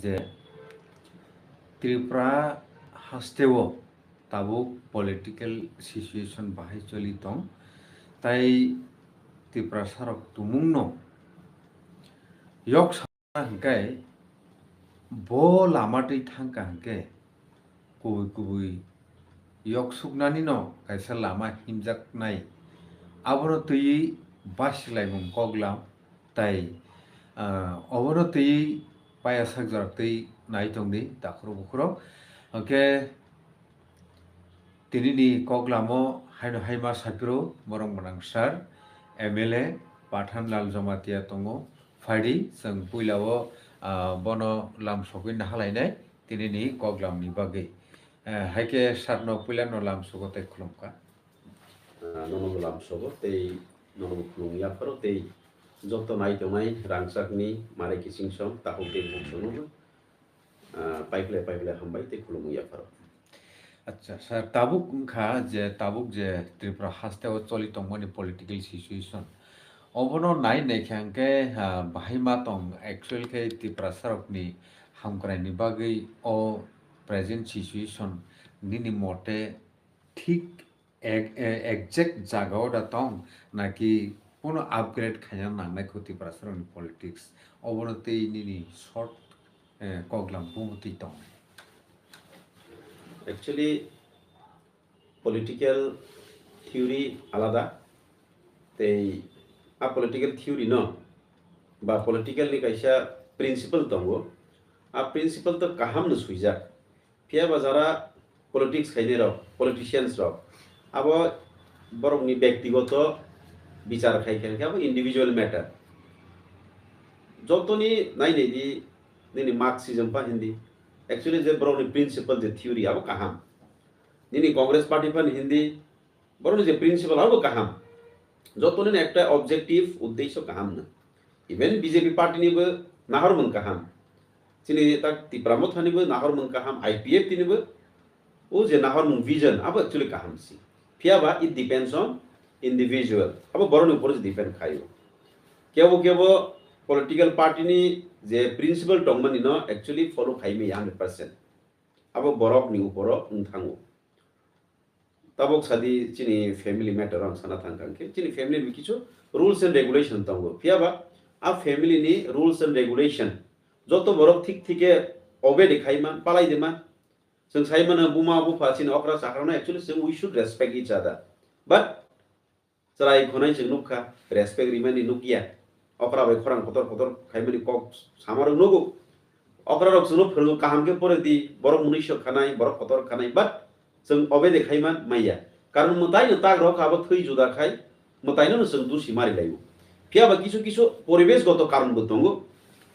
যে ত্রিপুরা হাস্তেও tabuk political situation bahai choli tong tai Tripura sarok tumung no yok sa hangkai bo lamatei thangka hangke kubui kubui yok suknani no kaisa lama himjak nai abono tui basilai koglam tai obono tui paya sakjar tui nai tongni dakhro bukhro hangke tinini koglamo haino haima sakro borong manang sar MLA Pathanlal Jamatia tongo phadi sang puilao bono lam sokoi nahalainai tinini koglamni bagi haike sarno puilano lam sogotai khulumka nono lam sogo tei nono khulung ya paro tei joto nai tongai rangsakni mare kising som tahu tei buksono paiple hambai tei khulung ya paro আচ্ছা sir তাবুক খা যে তাবুক যে ত্রিপুরা হাস্তেও চলি তংমনি political situation অবনো নাই নাইখাংকে বাহিমা তং actual কে ত্রিপুরা সারকনি হামকরাইনি বাগৈ ও present situation নিনি মতে ঠিক exact জায়গাও দা তং নাকি কোনো আপগ্রেড খাইনা নাংনাইখো ত্রিপুরা সারকনি পলিটিক্স অবনতি নিনি short কগলাম বুমতি Tang actually political theory alada tei political theory no ba political ni kaisa principle tongo principle to kaham no suija pia bazara politics khaine rok politicians rok abo borok ni ব্যক্তিগত বিচার খাইখান abo individual matter jotoni nai nei di ni marxism pa hindi actually যে বড় principal যে theory আবো কাহাম নিনি Congress party পান হিন্দি বড় যে principal আবো কাহাম যতনে একটা অবজেক্টিভ উদ্দেশ্য কাহাম না ইভেন বিজেপি পার্টি নিবো নাহরমন কাহাম চিনি তাক তিপ্রামত হানিবো নাহরমন কাহাম আইপিএফ তিনিবো ও যে নাহরমন ভিজন আবো অ্যাকচুয়ালি কাহাম সি ফিয়াবা ইট ডিপেন্ডস অন ইন্ডিভিজুয়াল আবো বড় উপরে ডিপেন্ড খাইও কেবো political party ni je principle tongmani no actually follow khaime 100% abo borok ni uporo unthango tabok sadi chini family matter on sana thangkangke chini family ni kichu rules and regulation tongo fiaba a family ni rules and regulation joto borok thik thike obe dekhaima palai dema जों साइमना बुमा बुफा चिन अक्रा साखराना actually we should respect each other but sarai khonai जों नुखा respect rimani nukia অকরা বাই খরাং কতর খাইমানি কক সামার নগো অকরা রক সুনো ফরগো কাহামকে পরে দি বড় মুনিশ খানাই বড় কতর খানাই বাট जों অবে দেখাইমান মাইয়া কারণ মতাই না তাক রক আবো থই জুদা খাই মতাই না जों দুসি মারি লাইবো ফিয়াবা কিছু পরিবেশগত কারণবো দঙ্গো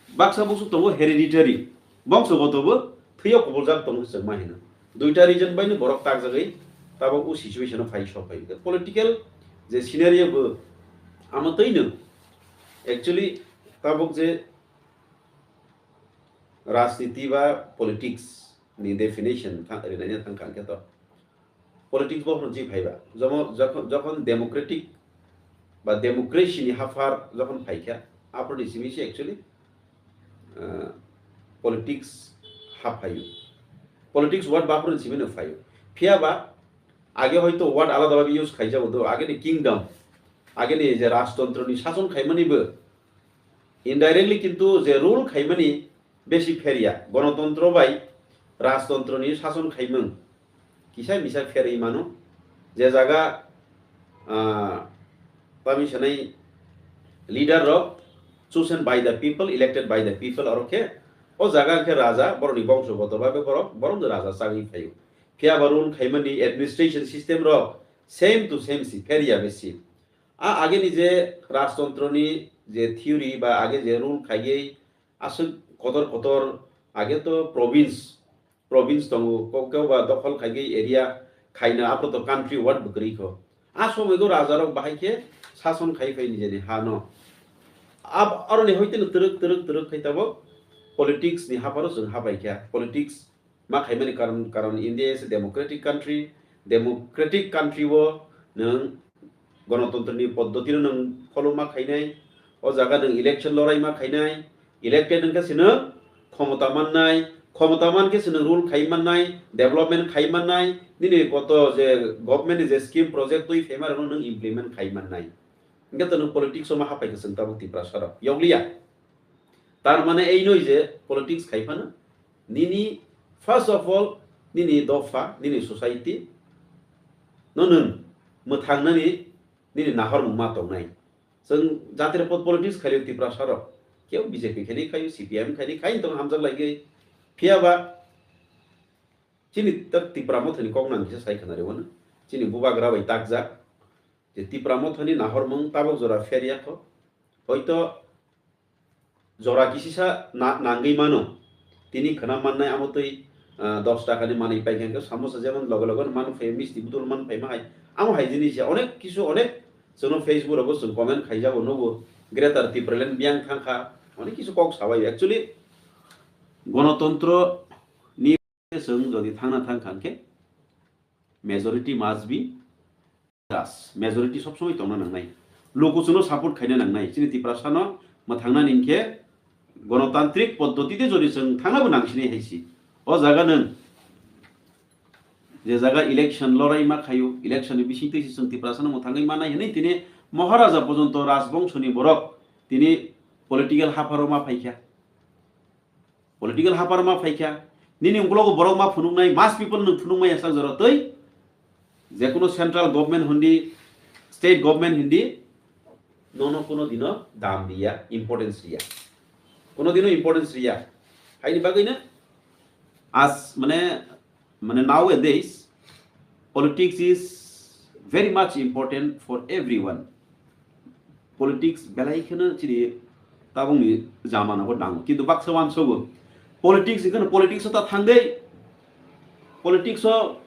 বাক্সা বসু দঙ্গো হেরিডিটারি বংশগতবো থইও কবলজাক দঙ্গো जों মাহিনা দুইটা রিজন বাইনো বড়ক তাক জাগাই তাবো ও সিচুয়েশন ফাই সফাই পলিটিক্যাল যে সিনারিও আমতৈনো actually tabuk je রাজনীতি বা পলিটিক্স ni definition রেনাইনা থাংকান কে তো পলিটিক্স বহন জি ভাইবা যখন ডেমোক্রেটিক বা ডেমোক্রেসি নি হাফার যখন ফাইকা আপনি সিমিসি actually politics হাফাইও politics word বাপরন Cimino ফাইও ফিয়াবা আগে হয়তো ওয়ার্ড আলাদাভাবে ইউজ খাইজাবো তো আগে নি কিংডম আগে নি যে রাজতন্ত্র নি শাসন খাইমানিবো ইনডাইরেক্টলি কিন্তু যে রুল খাইমানি বেশি ফেরিয়া গণতন্ত্র বাই রাজতন্ত্র নি শাসন খাইমন কিসাই মিসাই ফেরি মানো যে জায়গা পারমিশনাই লিডার রক chosen by the people elected by the people অরকে ও জায়গা কে রাজা বড়নি বংশগত ভাবে বরং রাজা চাকরি খাইও ফিয়া বারুন খাইমানি অ্যাডমিনিস্ট্রেশন সিস্টেম রক সেম টু সেম সি ফেরিয়া বেশি আগে নি যে রাজতন্ত্র নি যে থিওরি বা আগে যে রুল খাইয়ে আসল কতর আগে তো প্রভিন্স দङ কেউ বা দখল খাইয়ে এরিয়া খাইনা আপনি তো কান্ট্রি ওয়ার্ড বকরিখো সময়গো রাজারক বাহাইকে শাসন খাই ফাই নিজে হানো আব আরনি হইতে তরক খাইতাবো পলিটিক্স নি হাফারো जों হাবাইকা পলিটিক্স মা খাইমানি কারণ ইন্ডিয়া ইজ ডেমোক্রেটিক কান্ট্রি ও নং গণতন্ত্রনি পদ্ধতি নং ফলো মা খাইনাই ও জায়গা नों इलेक्शन लड़ाई मा खाइनाय इलेक्टेड नोंखा सिनो ক্ষমতা মানকে sino rule খাইমাননাই development খাইমাননাই nini কত যে গভর্নমেন্ট যে স্কিম প্রজেক্ট তুই ফেমার নং ইমপ্লিমেন্ট খাইমাননাই ইনকা তো পলিটিক্স মা হাপাই গেছেন তাবো তিপ্রা সারা ইয়গলিয়া তার মানে এই নয় যে পলিটিক্স খাইফানো nini first of all nini দফা nini সোসাইটি ননন মথাংনানি nini নাহর মুমা তংনাই जों जातिर पलिटिक्स खालि तिप्रा सार केव बीजेपी खालि खायो सीपीएम खालि खाइन तंग हामजाक लागे फियाबा चिनि तक तिप्रा मथनि कक नांगि साइ खनारे वन चिनि बुबाग्रा बाय ताकजा जे तिप्रा मथनि नाहर मं ताबक जरा फेरिया थ हयतो जरा किसिसा नांगै मानो तिनि खना माननाय आमतै 10 টাকাनि मानै पाइखेंखौ सामोसा जेमन लगे लगे मान फै मिस्ति बुदुल मान फै माहाय आम हाय जिनिस अनेक किसु अनेक जों फेसबुकआवबो जों कमेन्ट खाइजाबो नबो ग्रेटार तिप्रालेन बियां थांखा अनेक किसु कक साबाय एक्चुअली गणतंत्र नि जों जदि थांना थांखांखे मेजॉरिटी मास्ट बी दास मेजॉरिटी सब समय तंना नांनाय लोगोसनो सपोर्ट खाइना नांनाय चिनि तिप्रा सानो मथांना निनखे गणतांत्रिक पद्धतिते जदि जों थांनाबो नांसिनि हायसि अ जागा नों जे जागा इलेक्शन लड़ाई मा खायो इलेक्शन बिसिंग तैसि जों तिप्रा सानो मथांगै मा नाय हनै तिनि महाराजा पर्यन्त राजबंशनि बरक तिनि पॉलिटिकल हाफारो मा फाइख्या पॉलिटिकल हाफारो मा फाइख्या निनि उंगलगो बरक मा फुनुंनाय मास पीपल नों फुनुंनाय आसा जरतै जेकुनो सेंट्रल गवर्नमेंट हुंदी स्टेट गवर्नमेंट हिंदी नोनो कोनो दिनो दाम दिया इम्पोर्टेंस दिया कोनो दिनो इम्पोर्टेंस दिया हाइनि बागैनो आज माने nowadays politics is very much important for everyone politics बेलायखोनो चिनि ताबुंनि जामानाखौ दाङो किन्तु बाक्सवान सबो politics इखोनो politics ता थांदै politics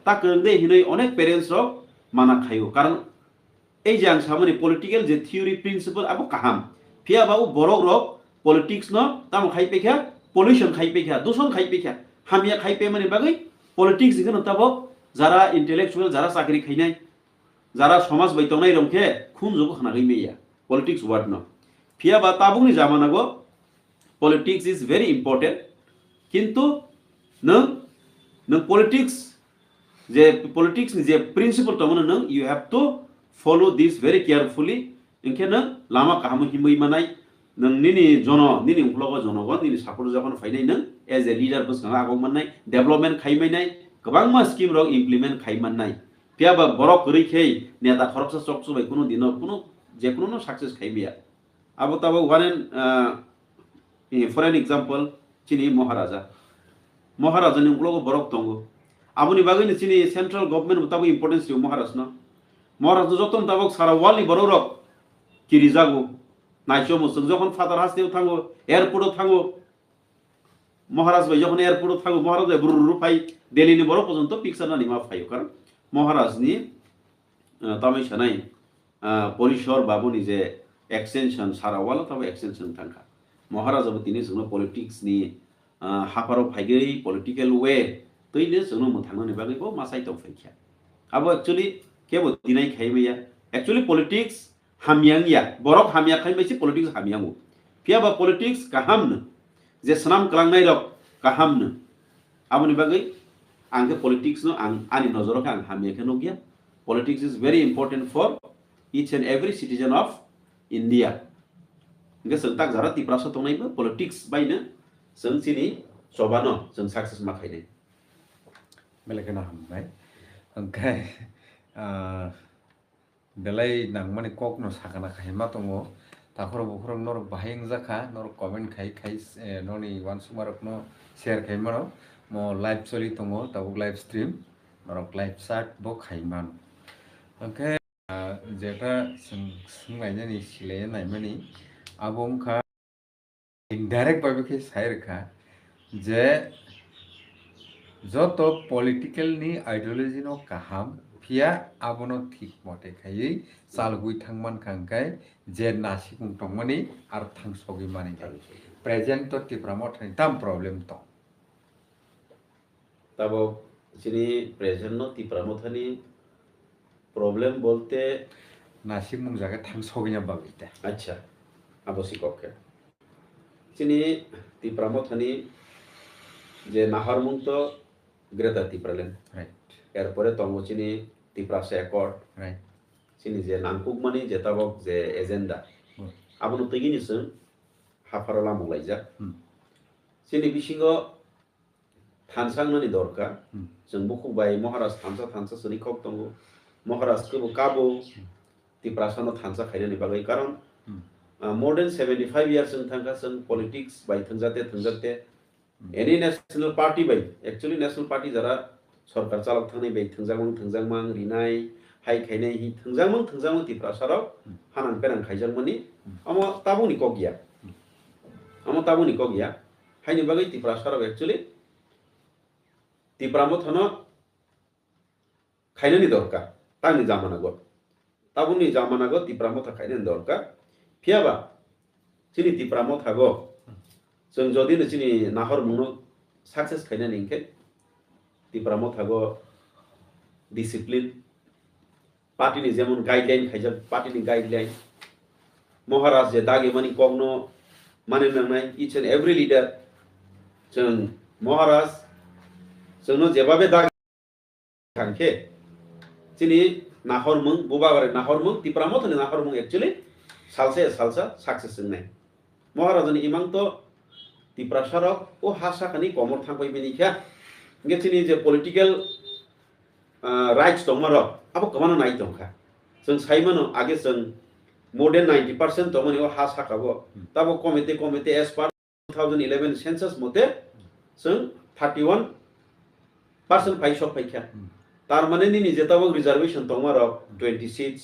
ता करदे हिनै अनेक पेरेंट्स रक माना खायो कारण এই যে আং সামনে পলিটিক্যাল যে থিওরি প্রিন্সিপাল আবো কাহাম ফিয়া বাবু বড় রক পলিটিক্স ন তাম খাইপেখা পলিউশন খাইপেখা দূষণ খাইপেখা হামিয়া খাইপে মানে বাগৈ পলিটিক্স ইখনো তাবো যারা ইন্টেলেকচুয়াল যারা চাকরি খাইনাই যারা সমাজ বাইতংনাই রংखे খুন জগো খানাগৈ মেয়া পলিটিক্স ওয়ার্ড ন ফিয়া বা তাবুনি জামানাগো পলিটিক্স ইজ ভেরি ইম্পর্টেন্ট কিন্তু नों पलिटिक्स जे पलिटिक्स नि जे प्रिन्सिपल तमनो नों you have to follow this very carefully इनखे नों लामा काहाम हिमै मानाय नों निनि निनि उंख्लगो जनगण निनि सापर्ट जाखन फायनाय नों एज ए लीडर बस ना आगम माननाय डेभलपमेंट खाइमायनाय गोबां मा स्किम रक इमप्लिमेंट खाइमाननाय पियाबा बरक रैखै नेता खरबसा चकसुबाय कोनो दिन कोनो जेकुनो नो सक्सेस खाइबिया आबो ताबो वन फॉर एन एग्जांपल चिनि महाराजा नि उंख्लगो बरक दंगो आबुनि बागैनो चिनि सेंट्रल गवर्नमेंट ताबो इम्पोर्टेंस दिउ महाराज न महाराज जतन ताबक सारा वालनि बरक रक किरि जागो नाइचो मुसुं जखन फादार हास्तेव थांगो एयारपोर्टआव थांगो महाराज भाई जखन एयारपोर्टआव थांगो महाराज भाई बुरु फाय दिल्लीनि बरक पर्यन्त पिक्चार नानि मा फायो कारण महाराजनि तामै सानाय परिसर बाबुनि जे एक्सटेंशन सारा वाल ताबो एक्सटेंशन थांखा महाराजाबो तिनि जोंनो पलिटिक्सनि हाफाराव फायगै पलिटिकल वे तैनो जोंनो मोथांनानि बागैबो मा साइटआव फायखिया आबो एक्चुअली केबो दिनाय खायमैया एक्चुअली पलिटिक्स हामियांगिया बरक हामिया खायमैसि पलिटिक्स हामियांगो फियाबा पलिटिक्स काहामनो जे सनाम कलांनाय रक काहामनो आबुनि बागै आंखे पलिटिक्स नो आंनि नजराव आं हामियाखै नगिया politics is very important for each and every citizen of India इनके संताक जारा तिप्रासा तंनायबो पलिटिक्स बायनो जों चिनि सबानो जों सक्सेस मा खायनाय बेलेगना हमबाय ओंखाय बेलाय नांमाने कक न साखाना खायमा दङो ताखर बखर नर बाहायं जाखा नर कमेन्ट खाय ननि वान सुमारक न शेयर खायमा म लाइव चलि दङो ताबुक लाइव स्ट्रीम नरक लाइव चाट बो खायमान ओंखाय जेटा सोंनायनि सिले नायमानि आबंखा इनडाइरेक्ट बाबेखे सायरखा जे যত पलिटिकलनि आइडियोलॉजी नो काहाम फिया आबनो ठीक मते खायै सालगुइ थांमान खांखाय जे नासि बुंथंमानि आर थांसगि मानि प्रेजेंट तो तिप्रामो थानि ताम प्रॉब्लेम तो तब चिनि प्रेजेंट नो तिप्रामो थानि प्रॉब्लेम बोलते नासि मुंजागा थांसगिना बागैता अच्छा आबसिक ओके चिनि तिप्रामो थानि যে নাহরমুং তো গ্রেটার ত্রিপুরাল্যান্ড রাইট এরপরে তঙ্গ চিনি ত্রিপুরাসা অ্যাকর্ড রাইট চিনি যে নাংকুক মানি যে তাবক যে এজেন্ডা আবনো তৈগিনিসों हाफाराला मुलायजा चिनि बिसिङाव थानसांनानि दरकार जों बुखुबाय महाराज थानसा सोनि खक दङ महाराजखौबो काबो टिप्रासानो थानसा खायनानि बागै कारण more than 75 years जों थांगा जों पलिटिक्स बाय थंजाते एनी नेशनल पार्टी बाय एक्चुअली नेशनल पार्टी जरा सरकार चालक थांनाय बाय थंजांमां रिनाय हाय खायनाय हि थंजांमां टिप्रासाराव हानां पेनां खायजांमानि अमो ताबुनि कगिया हायनि बागै टिप्रासाराव एक्चुअली टिप्रामो थानो खायनानि दरकार तांनि जामानागो ताबुनि जामानागो टिप्रामो था खायनानि दरकार फियाबा चिनि टिप्रामो थागो जों जदिनो चिनि नाहरमुंनो सक्सेस खायनानि इंखे टिप्रामो थागो डिसिप्लिन पार्टीनि जेमन गाइडलाइन खायजा पार्टीनि गाइडलाइन महाराज जे दागे मानि कगनो माने नांनाय इच एंड एवरी लीडर जों महाराज जोंनो जेबाबे दागे थांखे चिनि नाहरमुं बुबाबारे नाहरमुं टिप्रामो थानि नाहरमुं एक्चुअली सालसा सक्सेस जोंनाय महाराजनि इमां तो टिप्रासाराव ओ हासाखानि कमर थांबाय बेनिखा इंगे चिनि जे पलिटिकल राइट्स दंमारो अब कमानो नाय दंखा जों साइमानो आगे जों more than 90% दंमोन ओ हासाखाबो ताबो कमिटी एस पार 2011 सेंसस मते जों 31% फाइसक फाइखा तार माने नि जेताबो रिजर्वेशन दंमारो 26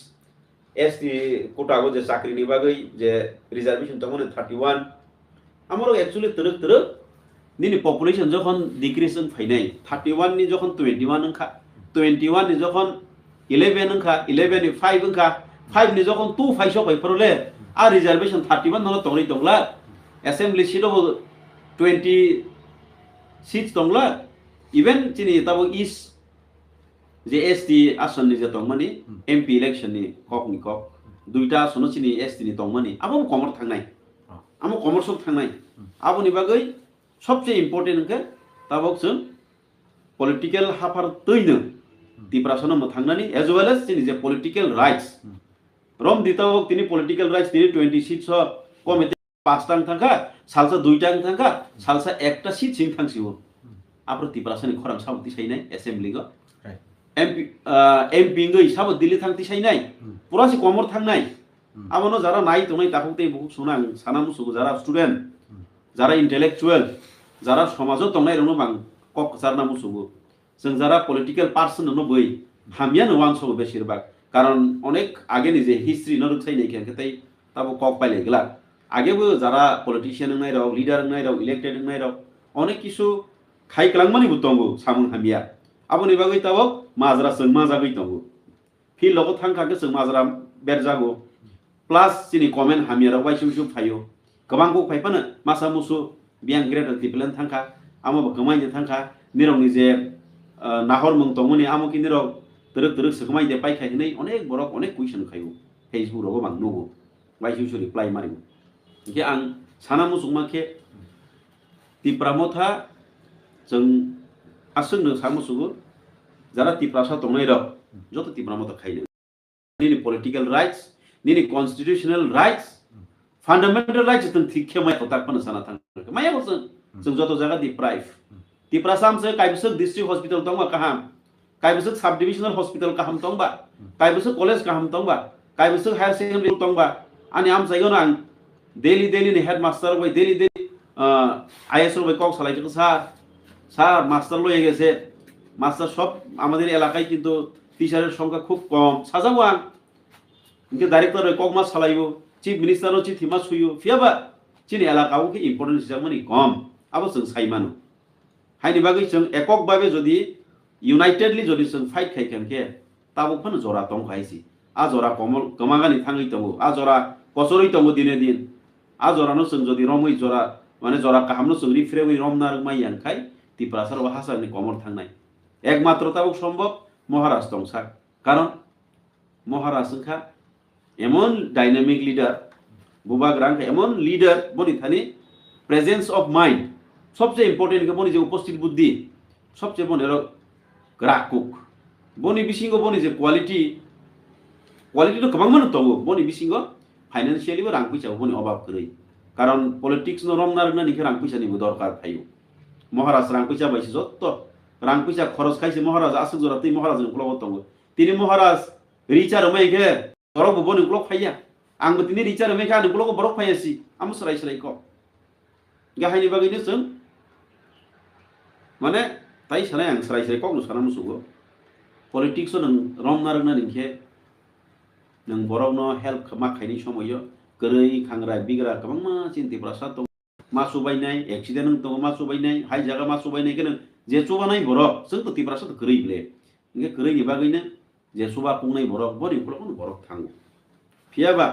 एसटी कोटागो जे चाकरिनि बागै जे रिजर्वेशन दंमोन 31 आमरो एक्चुअली तरक निनि पपुलेशन जखन डिक्रीज फाइनाय 31 नि जखन 21 अंखा 21 नि जखन 11 अंखा 11 नि 5 अंखा 5 नि जखन 2 फाइसक फाइफरले आ रिजर्वेशन 31 ननो तंगै दंला असेंबली सीटआव 26 दंला इवन चिनि ताबो इस जे एसटी आसननि जे दंमानि एमपी इलेक्शन नि ककनि कक दुइटा आसनो चिनि एसटी नि दंमानि आबो कमर थांनाय आमो कमर सक थांनाय आबोनि बागै सबसे इम्पोर्टेन्ट के ताबक जों political हाफार Taino टिप्रासानो थांनानि as well as चिनि जे पलिटिकल राइट्स रम दितावक तिनि पलिटिकल राइट्स तिनि 26 कमिटी 5 टांग थांखा सालसा 2 टांग थांखा सालसा 1 टा सीट सिं थांसिबो आप्रो टिप्रासानि खराम साबति साइनाय असेंबली गो एमपी गै साबो दिल्ली थांति साइनाय पुरासि कमर थांनाय आमनो जारा नाय तंनाय ताखौते बहुत सुनां साना मुसुगो जारा स्टुडेन्ट जारा इंटेलेक्चुअल जारा समाजो तंनाय रनो बां कक जारना मुसुगो जों जारा पलिटिकल पार्सन नो बै हामिया नो वांसो बेसिरबाग कारण अनेक आगे नि जे हिस्ट्री न रुखसाइनाय खेंखै ताबो कक पाइलेगला आगेबो जारा पलिटिशियन नाय राव लीडर नाय राव इलेक्टेड नाय राव अनेक किसु खाइक्लांमानि बुतंगो सामुं हामिया आबोनि बागै ताबो माजरा जों माजागै दंगो फिल लगो थांखाके जों माजरा बेरजागो प्लस चिनि कमेन्ट हामियाराव वाइसुसु फायो गोबांखौ फाइफानो मासा मुसु बियां ग्रेटर टिप्लेन थांखा आमो गमायनो थांखा निरंनि जे नाहरमुं दंमोनि आमोकि निरं तरक सखमाय दे पाइखायनै अनेक बरक अनेक क्वेश्चन खायो फेसबुक राव बां नुगो वाइसुसु रिप्लाई मारिगो के आं साना मुसुमाखे टिप्रामथा जों आसंनो सामुसुगो जारा टिप्रासा दंनाय राव जत टिप्रामथा खायनो निनि पलिटिकल राइट्स निनि कन्स्टिट्यूशनल राइट्स फंडामेंटल राइट्स जों थिखे माय खताखनो साना थां माया जों जत जागा डिप्राइव टिप्रासाम से काइबसक डिस्ट्रिक्ट हॉस्पिटल दंबा काहाम काइबसक सब डिविजनल हॉस्पिटल काहाम दंबा काइबसक कॉलेज काहाम दंबा काइबसक हायर सेकेंडरी दंबा आनि आम जायगायाव आं डेली नि हेडमास्टर बाय डेली आईएसओ बाय कक सालायखो স্যার মাস্টার লয়ে গেছে মাস্টার সব আমাদের এলাকায় কিন্তু টিচারের সংখ্যা খুব কম সাজাবো আং ইনকে ডাইরেক্টর কক মাস সালাইবো চিফ মিনিস্টারও চিঠি মাস সুইयो फियाबा चिनि एलाकाव के इम्पोर्टेन्स हिसाबमानि कम आबो जों साइमानो हाइनि बागै जों एकक भाबे जदि यूनाइटेडली जदि जों फाइट खाइखानके ताबो फन जरा दं खाइसि आ जरा कमल गमागानि थाङै दंगो आ जरा कसरै दंगो दिने दिन आ जरानो जों जदि रमै जरा माने जरा काहामनो जों रिफ्रेवै रमनार माइयांखाय टिप्रासार हासारनि कमर थांनाय एकमात्र ताबो सम्भव महाराज दंसा कारण महाराज जोंखा एमन डायनामिक लीडर बुबा ग्रांखा एमन लीडर बनि थानि प्रेजेंस ऑफ माइंड সবচেয়ে ইম্পর্টেন্ট ke boni je উপস্থিত বুদ্ধি সবচেয়ে boni ro grakuk boni bisingo boni je quality to kabang manu tongo boni bisingo financially bo rang puisa boni obab krei karon politics no romnar na nikhe rang puisa ni bo dorkar phayo মহারাজ রাং পয়সা পাইছে যত রাং পয়সা খরচ খাইছে মহারাজ আসুক জরা তুই মহারাজ club তঙ্গ তিনি মহারাজ রিচার মেঘে ধরক বনি ক্লব ফাইয়া आंबो তিনি রিচার মেঘে আনি ক্লব বরক ফাইয়াছি আমি সরাই সরাই ক গাহাইনি বাগैनो जों माने তাই সানাই आं সরাই সরাই কক সানা মুসুগो পলিটিক্স नों रमना रोंना निखे नों बरकनो हेल्प मा खायनि समयो गरै खांग्रा बिग्रा गोबां मा चिन्तिफ्रा सा मासु बायनाय एक्सिडेन्ट दङ मासु बायनाय हाइ जागा मासु बायनाय केन जे चुबानाय बरक जों तो तिब्रासो गोरैले इंगे गोरैनि बागैनो जे सुबा खुंनाय बरक बरि फुलखौनो बरक थाङो फियाबा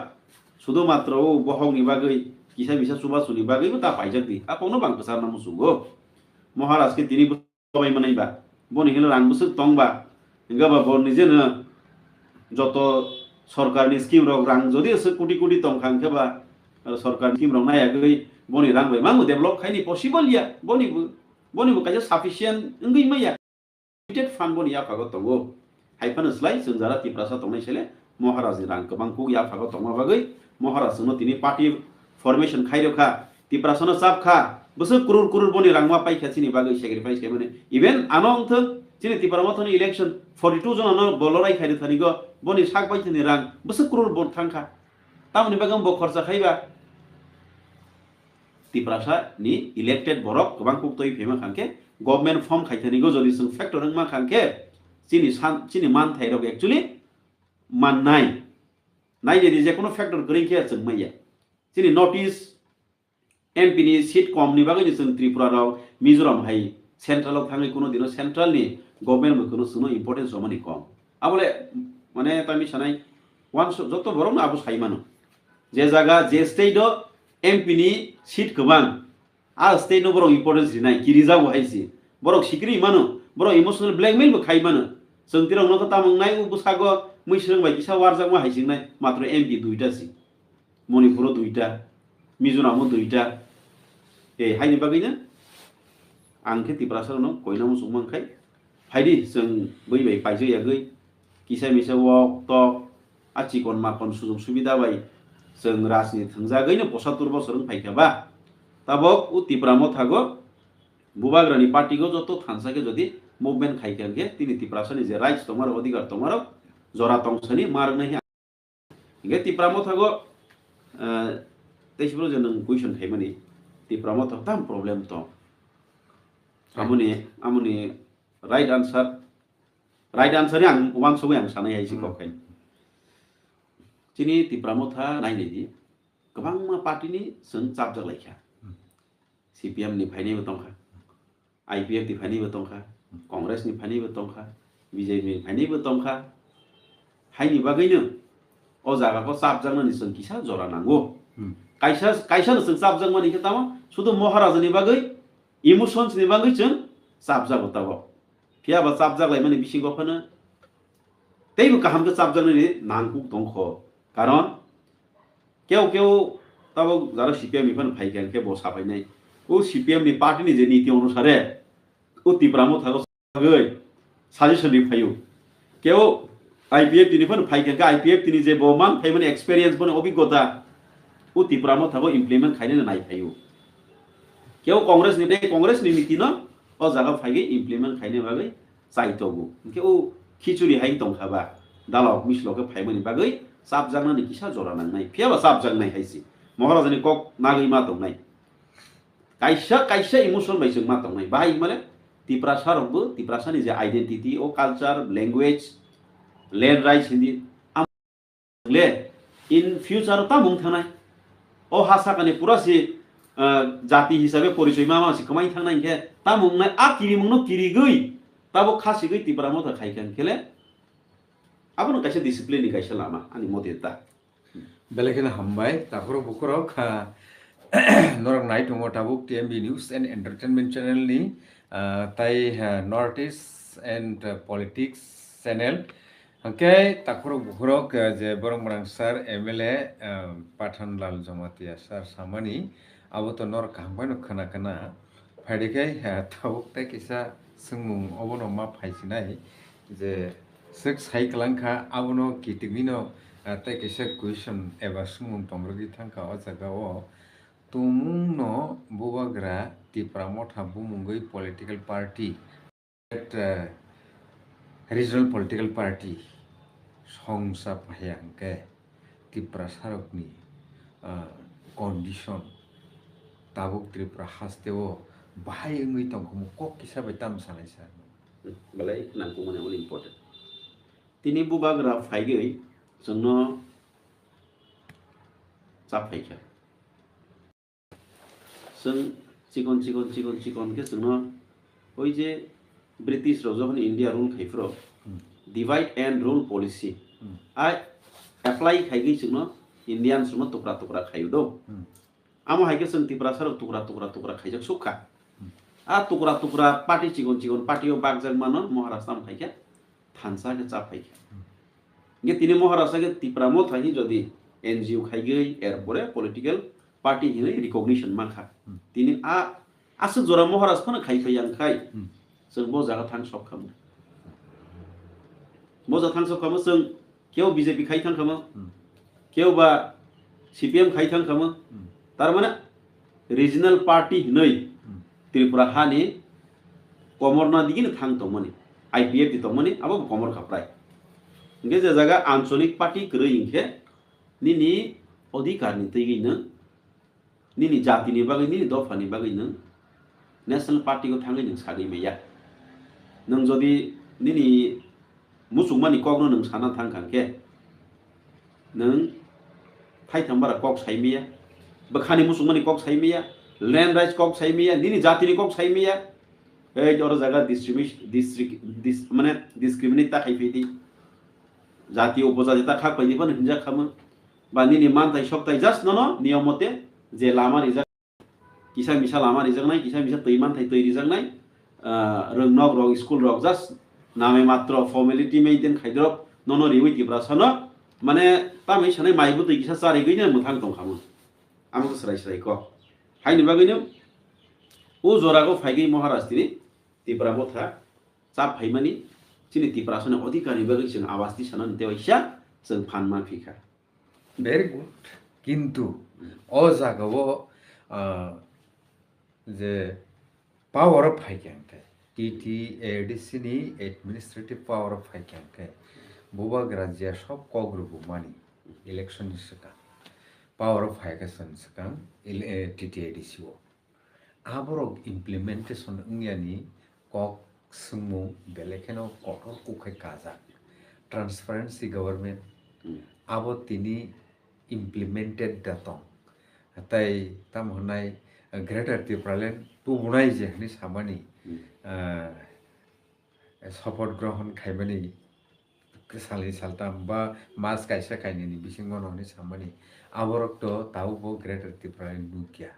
सुदो मात्र ओ बहंनि बागै किसा बिसा सुबा सुनि बागैबो ता पाइजाकदि आपनो बां प्रसारना मुसुगो महाराज के तिनि सबाय मानायबा बनि हेल रांबोसो तंबा इंगाबा बनि जेनो যত সরকারनि স্কিম রক রাং যদি কোটি কোটি তংखांखेबा सरकार स्किम रक नायागै boni rang bai mangu develop khaini possible ya boni bu kaja sufficient ngi maya limited fund boni ya phago tongo haifan slai sunjara ti prasa tongnai sele maharaj ni rang kabang ku ya phago tongma bagai maharaj no tini party formation khairo kha ti prasa no sap kha busu kurur boni rang ma pai khachini bagai sacrifice ke mane even anong thuk chini ti paramathoni election 42 jon no bolorai khairo thani go boni sak bai thini rang busu kurur bon thangkha tamni bagam bo kharcha khaiba Tiprasa नि elected बरक गोबां कुक्तय FEMA खांके government firm खायथानि गो जदि जों factor मा खांके चिनि मान थाइरक actually माननाय नायनि जे कोनो factor गरैखे जों मैया चिनि नोटिस एमपी नि सीट कम नि बागै जों त्रिपुरा राव मिजोराम हाय सेंट्रल थाङै कोनो दिनो सेंट्रल नि गभर्नमेंट मखनो सुनो इम्पोर्टेंस जमानि कम आबले माने तामि सानाय वान जतो बरक आबो साइमानो जे जागा जे स्टेट एमपी नि सीट गोबां आ स्टेट नो बरक इम्पोर्टेंस दिनाय किरि जागो हायसि बरक सिक्रि मानो बरक इमोशनल ब्लैकमेल बो खाइ मानो जों तिराव नो तामंनाय उबसागो मैसरं बाय किसा वारजाक मा हायसिंनाय मात्र एमपी दुइटा सि मणिपुर दुइटा मिजोराम दुइटा ए हायनि बागैनो आंखे तिप्रासार नो कयना मुसुक मांखाय फायदि जों बै बाय पाइजो यागै किसा मिसा वक टक आचिकन माखन सुजुग सुबिदा बाय जों राजनीति थंजागैनो 75 बोसोर फायखाबा ताबक उ तिप्रामो थागो बुबाग्रानि पार्टीगो जतो थानसाके जदि मुभमेंट खायखांगे तिनि तिप्रासनि जे राइट्स तमार अधिकार तमार जरा तंसनि मारनै इंगे तिप्रामो थागो तेसिब्रो जन क्वेश्चन थाइमानि तिप्रामो थाग ताम प्रॉब्लेम तो आमुनि राइट आंसर आं वान सबै आं सानै हायसि कखाय चिनि तिप्रामो था नायनि गोबां मा पार्टीनि जों चाबजालायखा सीपीएम नि फाइनैबो दंखा आईपीएफ नि फाइनैबो दंखा कांग्रेस नि फाइनैबो दंखा बीजेपी नि फाइनैबो दंखा हायनि बागैनो अ जागाखौ चाबजांनानि जों किसा जरा नांगौ कायसा जों चाबजांमानि खोतामा सुदु महाराजनि बागै इमोशन्स नि बागै जों चाबजागो ताबो फियाबा चाबजागलाय माने बिसिंगफानो तैबो काहामखौ चाबजांनानि नांगौ दंखो कारण केव तब जारा सीपीएम इफान फाइखान के बसा फाइनाय ओ सीपीएम नि पार्टी नि जे नीति अनुसारे ओ तिप्रामो थागो गै साजेशन नि फायु केव आईपीएफ नि फन फाइखान के आईपीएफ नि जे बमान फाइमन एक्सपीरियंस बन अभिज्ञता ओ तिप्रामो थागो इम्प्लीमेंट खाइने नाय फायु केव कांग्रेस नि नीति न अ जागा फाइगे इम्प्लीमेंट खाइने बागै चाइतगु के ओ खिचुरी हाइ दंखाबा दालाव मिसलके फाइमनि बागै चाबजांनानि किसा जरा नांनाय फियाबा चाबजांनाय हायसि महाराजनि कक नागै मा दंनाय कायसा इमोशन बायजों मा दंनाय बाहाय माने तिप्रासारबो तिप्रासानि जे आइडेंटिटी ओ culture language land rights Hindi ले इन फ्यूचर ता मुं थानाय ओ हासाकानि पुरासि जाति हिसाबै परिचय मा मासि कमाइ थांनाय के ता मुंनाय आ किरि मुंनो किरि गै ताबो खासि गै तिप्रामो था खाइखान खेले आपन कैसे डिसिप्लिन नि कैसे लामा अनि मदेता बेलेखिन हामबाय ताखरो बुखरो खा नरक नाइट मोटाबुक TMB news and entertainment channel नि ताई north east and politics channel हंके ताखरो बुखरो जे बरंबरं sir MLA Pathanlal Jamatia sir सामानी अब तो नरक हामबाय न खना फायदेखाय थाबुक ताय किसा सोंमुं अबनो मा फायसिनाय जे सोक साइक्लांखा आबनो किटिमिनो ताय किसा क्वेश्चन एबा सोंमुं तंग्रगि थांखा अ जागाओ तुमुंनो बुबाग्रा तिप्रा मथा बुमुंगै political party regional political party সংসা পাহিয়াংকে ত্রিপুরা সারকনি কন্ডিশন তাবুক ত্রিপুরা হাসতেও বাহাই ওই তংখমু কক হিসাবে তাম সানাই sir balai nangku mana uli important tini bubagra faigei जोंनो जाफायखा जों चिकन के जोंनो ओइ जे ब्रिटिश रजोहन इंडिया रूल खाइफ्रो डिवाइड एंड रूल पॉलिसी आ एप्लाई खाइगै जोंनो इंडियन सुनो टुकरा टुकरा खाइयो दो आमो हाइके जों तिप्रा सार टुकरा खाइजक सुखा आ टुकरा पार्टी चिकन पार्टीओ बागजन मानो महाराष्ट्र में खाइके थानसा के जाफायखा गे तिनी महाराष्ट्र के तिप्रा मो थाहि जदि एनजीओ खाइगै एरपरे पॉलिटिकल पार्टी हिनै रिकॉग्निशन माखा तिनी आ आसो जरा महाराष्ट्र फन खाइफैयांखाय जों बो जागा थां सब खामो मोजा थां सब खामो जों केव बीजेपी खाइ थां खामो केव बा सीपीएम खाइ थां खामो तार माने रीजनल पार्टी हिनै त्रिपुरा हानि कमरना दिगिन थां तो मने आईपीएफ दि तो मने अब कमर खाप्राय इंगे जे जागा आंचलिक पार्टी गरै इंखे निनि अधिकार नि तैगिनो निनि जातिनि बागै निनि दफानि बागै नों नेशनल पार्टी को थाङै नों सागै मैया नों जदि निनि मुसुकमानि कगनो नों साना थांखांखे नों थाइथाम बारा कक साइमिया बखानि मुसुकमानि कक साइमिया लैंड राइट्स कक साइमिया निनि जातिनि कक साइमिया ए जर जागा डिस्ट्रिक्ट माने डिस्क्रिमिनेट ता खाइफैदि जाति उपजाति ता खा पैनि पण हिंजा खामो बा निनि मानथाय सकथाय जास्ट ननो नियम मते जे लामा रिजाक किसा मिसा लामा रिजाकनाय किसा मिसा तैमान थाय तै रिजाकनाय रोंनक रक स्कुल रक जास्ट नामे मात्र फर्मेलिटी मेइनटेन खाइद्रब ननो रिवै तिब्रा सनो माने तामै सानै माइबो तै किसा चारै गैनो मोथां दं खामो आमको सराय को हाइनि बागैनो उ जराको फाइगै महाराष्ट्रनि तिब्रा मथा चाप फाइमानि चिनि तिब्रा सनो अधिकारी बागै जों आवाज दि सानन देवैसा जों फानमा फिखा भेरी गुड किन्तु अ जागाओ जे पावर अफ फाइक्यांखे टीटीएडीसी नि एडमिनिस्ट्रेटिव पावर अफ फाइक्यांखे बुबाग्रा जे सब कग्रुबु मानि इलेक्शन नि सिगां पावर अफ फाइकेसन सिगां टीटीएडीसी ओ आबरक इमप्लिमेंटेशन इंगियानि कक सुंमु बेलेखेनो कठोर कुखै काजा ट्रांसपेरेंसी गवर्नमेंट आबो तिनी इमप्लिमेंटेड दातं ताई ताम होनाय ग्रेटर त्रिपुरालैंड तुबुनाय जे हनि सामानि सपोर्ट ग्रहण खाइबानि सालि सालताम बा मास काइसा काइनि बिसिंगन हनि सामानि आबरक तो ताउबो ग्रेटर त्रिपुरालैंड नुकिया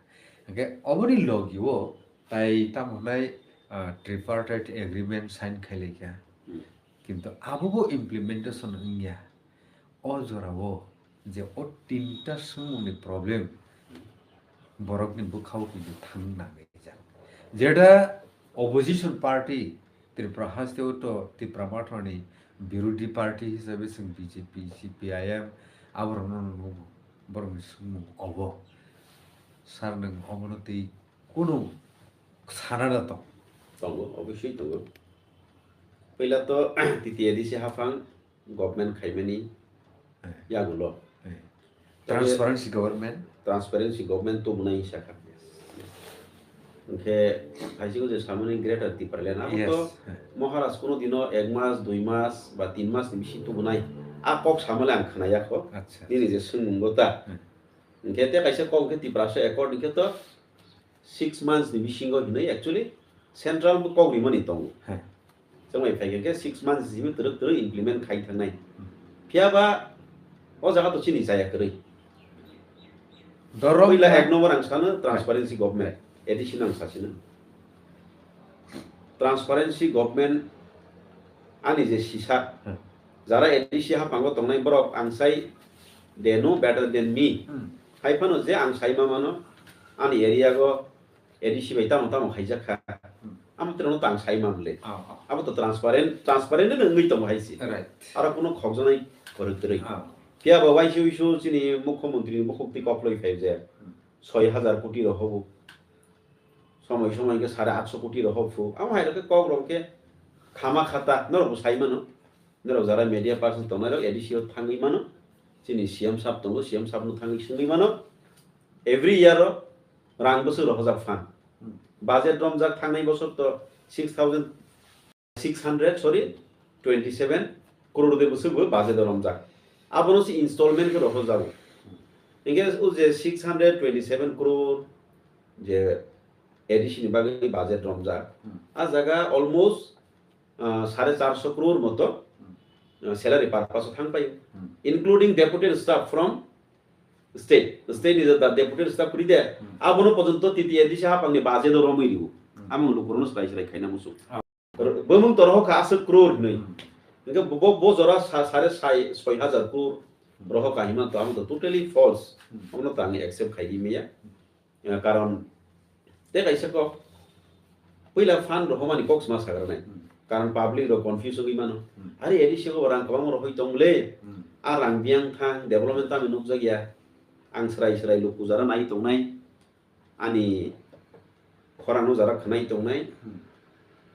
ओके अबनि लगियो ताई ताम होनाय ट्रिपार्टाइट एग्रीमेंट साइन खाइलेखा किन्तु आबो इमप्लिमेंटेशन इंगिया अ जरावो जे अ तीनटा सुमुनि प्रॉब्लम बरकनि बुखाव किन्तु थांनानै जा जेडा अपोजिशन पार्टी त्रिपुरा हास्तेव तो त्रिपुरा माथनि विरोधी पार्टी हिसाबै जों बीजेपी सीपीआईएम आबरनो बरकनि सुमु अबो सार नों अबनति कोनो सानादा दं दंगो अवश्य दंगो पहिला तो टीटीएडीसी हाफां गवर्नमेंट खाइमानि यागुलो ट्रांसपेरेंसी गवर्नमेंट तो बुनाय साखा ओंखे खाइसेखौ जे सामने ग्रेटर त्रिपुरालैंड आबो तो महाराष्ट्र कोनो दिनो 1 मास 2 मास बा 3 मास नि बिसि तो बुनाय आ कक सामले आं खोनायाखो दिनै जे सोंमुंगोता ओंखे ते खाइसे कक के त्रिपुरासो एकॉर्डिंग के तो 6 months ni bisingo hinai actually central bu kogri mani tong samai phai ke 6 months jibu teruk implement khai thangnai phia ba o jaga to chini jaya krai dorok ila ek number ang sana transparency government edition ang sasina transparency government ani je sisa jara edisi ha pango tongnai borok ang sai they know better than me hai phano je ang sai mamano ani area go ADC bai tamo khaijaka amtrano tang sai mamle Ah, abo to transparent no ngui tong haisi right. ara kono khokjanai korotrai Ah, পিয়া বাবা issue চিনি মুখ্যমন্ত্রী মুখ্যমন্ত্রী কপলই খাইছে ৬,০০০ কোটি হব সময়কে ৮৫০ কোটি হবফু আমার এটাকে কক রককে খামা খাতা নরব সাই মানো নরব যারা মিডিয়া পার্সন তনার এডিসিও থাঙ্গি মানো চিনি সিএম সাহেব দङ সিএম সাহেব থাঙ্গি সঙ্গি মানো এভরি ইয়ার রাং বছর হজাক ফান বাজেট রমজাক থাঙ্গি বছর তো 6,627 crore de বছর বাজেট রমজাক আবনো সি ইনস্টলমেন্ট কে রহ যাবো ইংগে ও যে 627 crore যে এডিশন বাগে বাজেট রমজাক আ জায়গা অলমোস্ট 450 crore মতো স্যালারি পারপাস থাং পাই including deputed staff from state is the deputed staff করি দে আবনো পর্যন্ত তিতি এডিশন হাপাংনি বাজেট রমই দিও আমং লুকুরনো স্পাইস রাই খাইনা মুসু বমং তরহ কা 80 crore নই ইংগে বো জরা 6,500 crore রহ কাহিমা তো আম তো টোটালি ফলস আমনো তানি অ্যাকসেপ্ট খাইদি মিয়া কারণ তে কাইসা কো পইলা ফান রহমানি কক্স মাস সাগর নাই কারণ পাবলিক র কনফিউজ হই মানো আরে এডি সেগো রাং কবাং রহই তংলে আর রাং বিয়াং থাং ডেভেলপমেন্ট আমি নুক জাগিয়া আং সরাই লুকু যারা নাই তংনাই আনি খরানো যারা খনাই তংনাই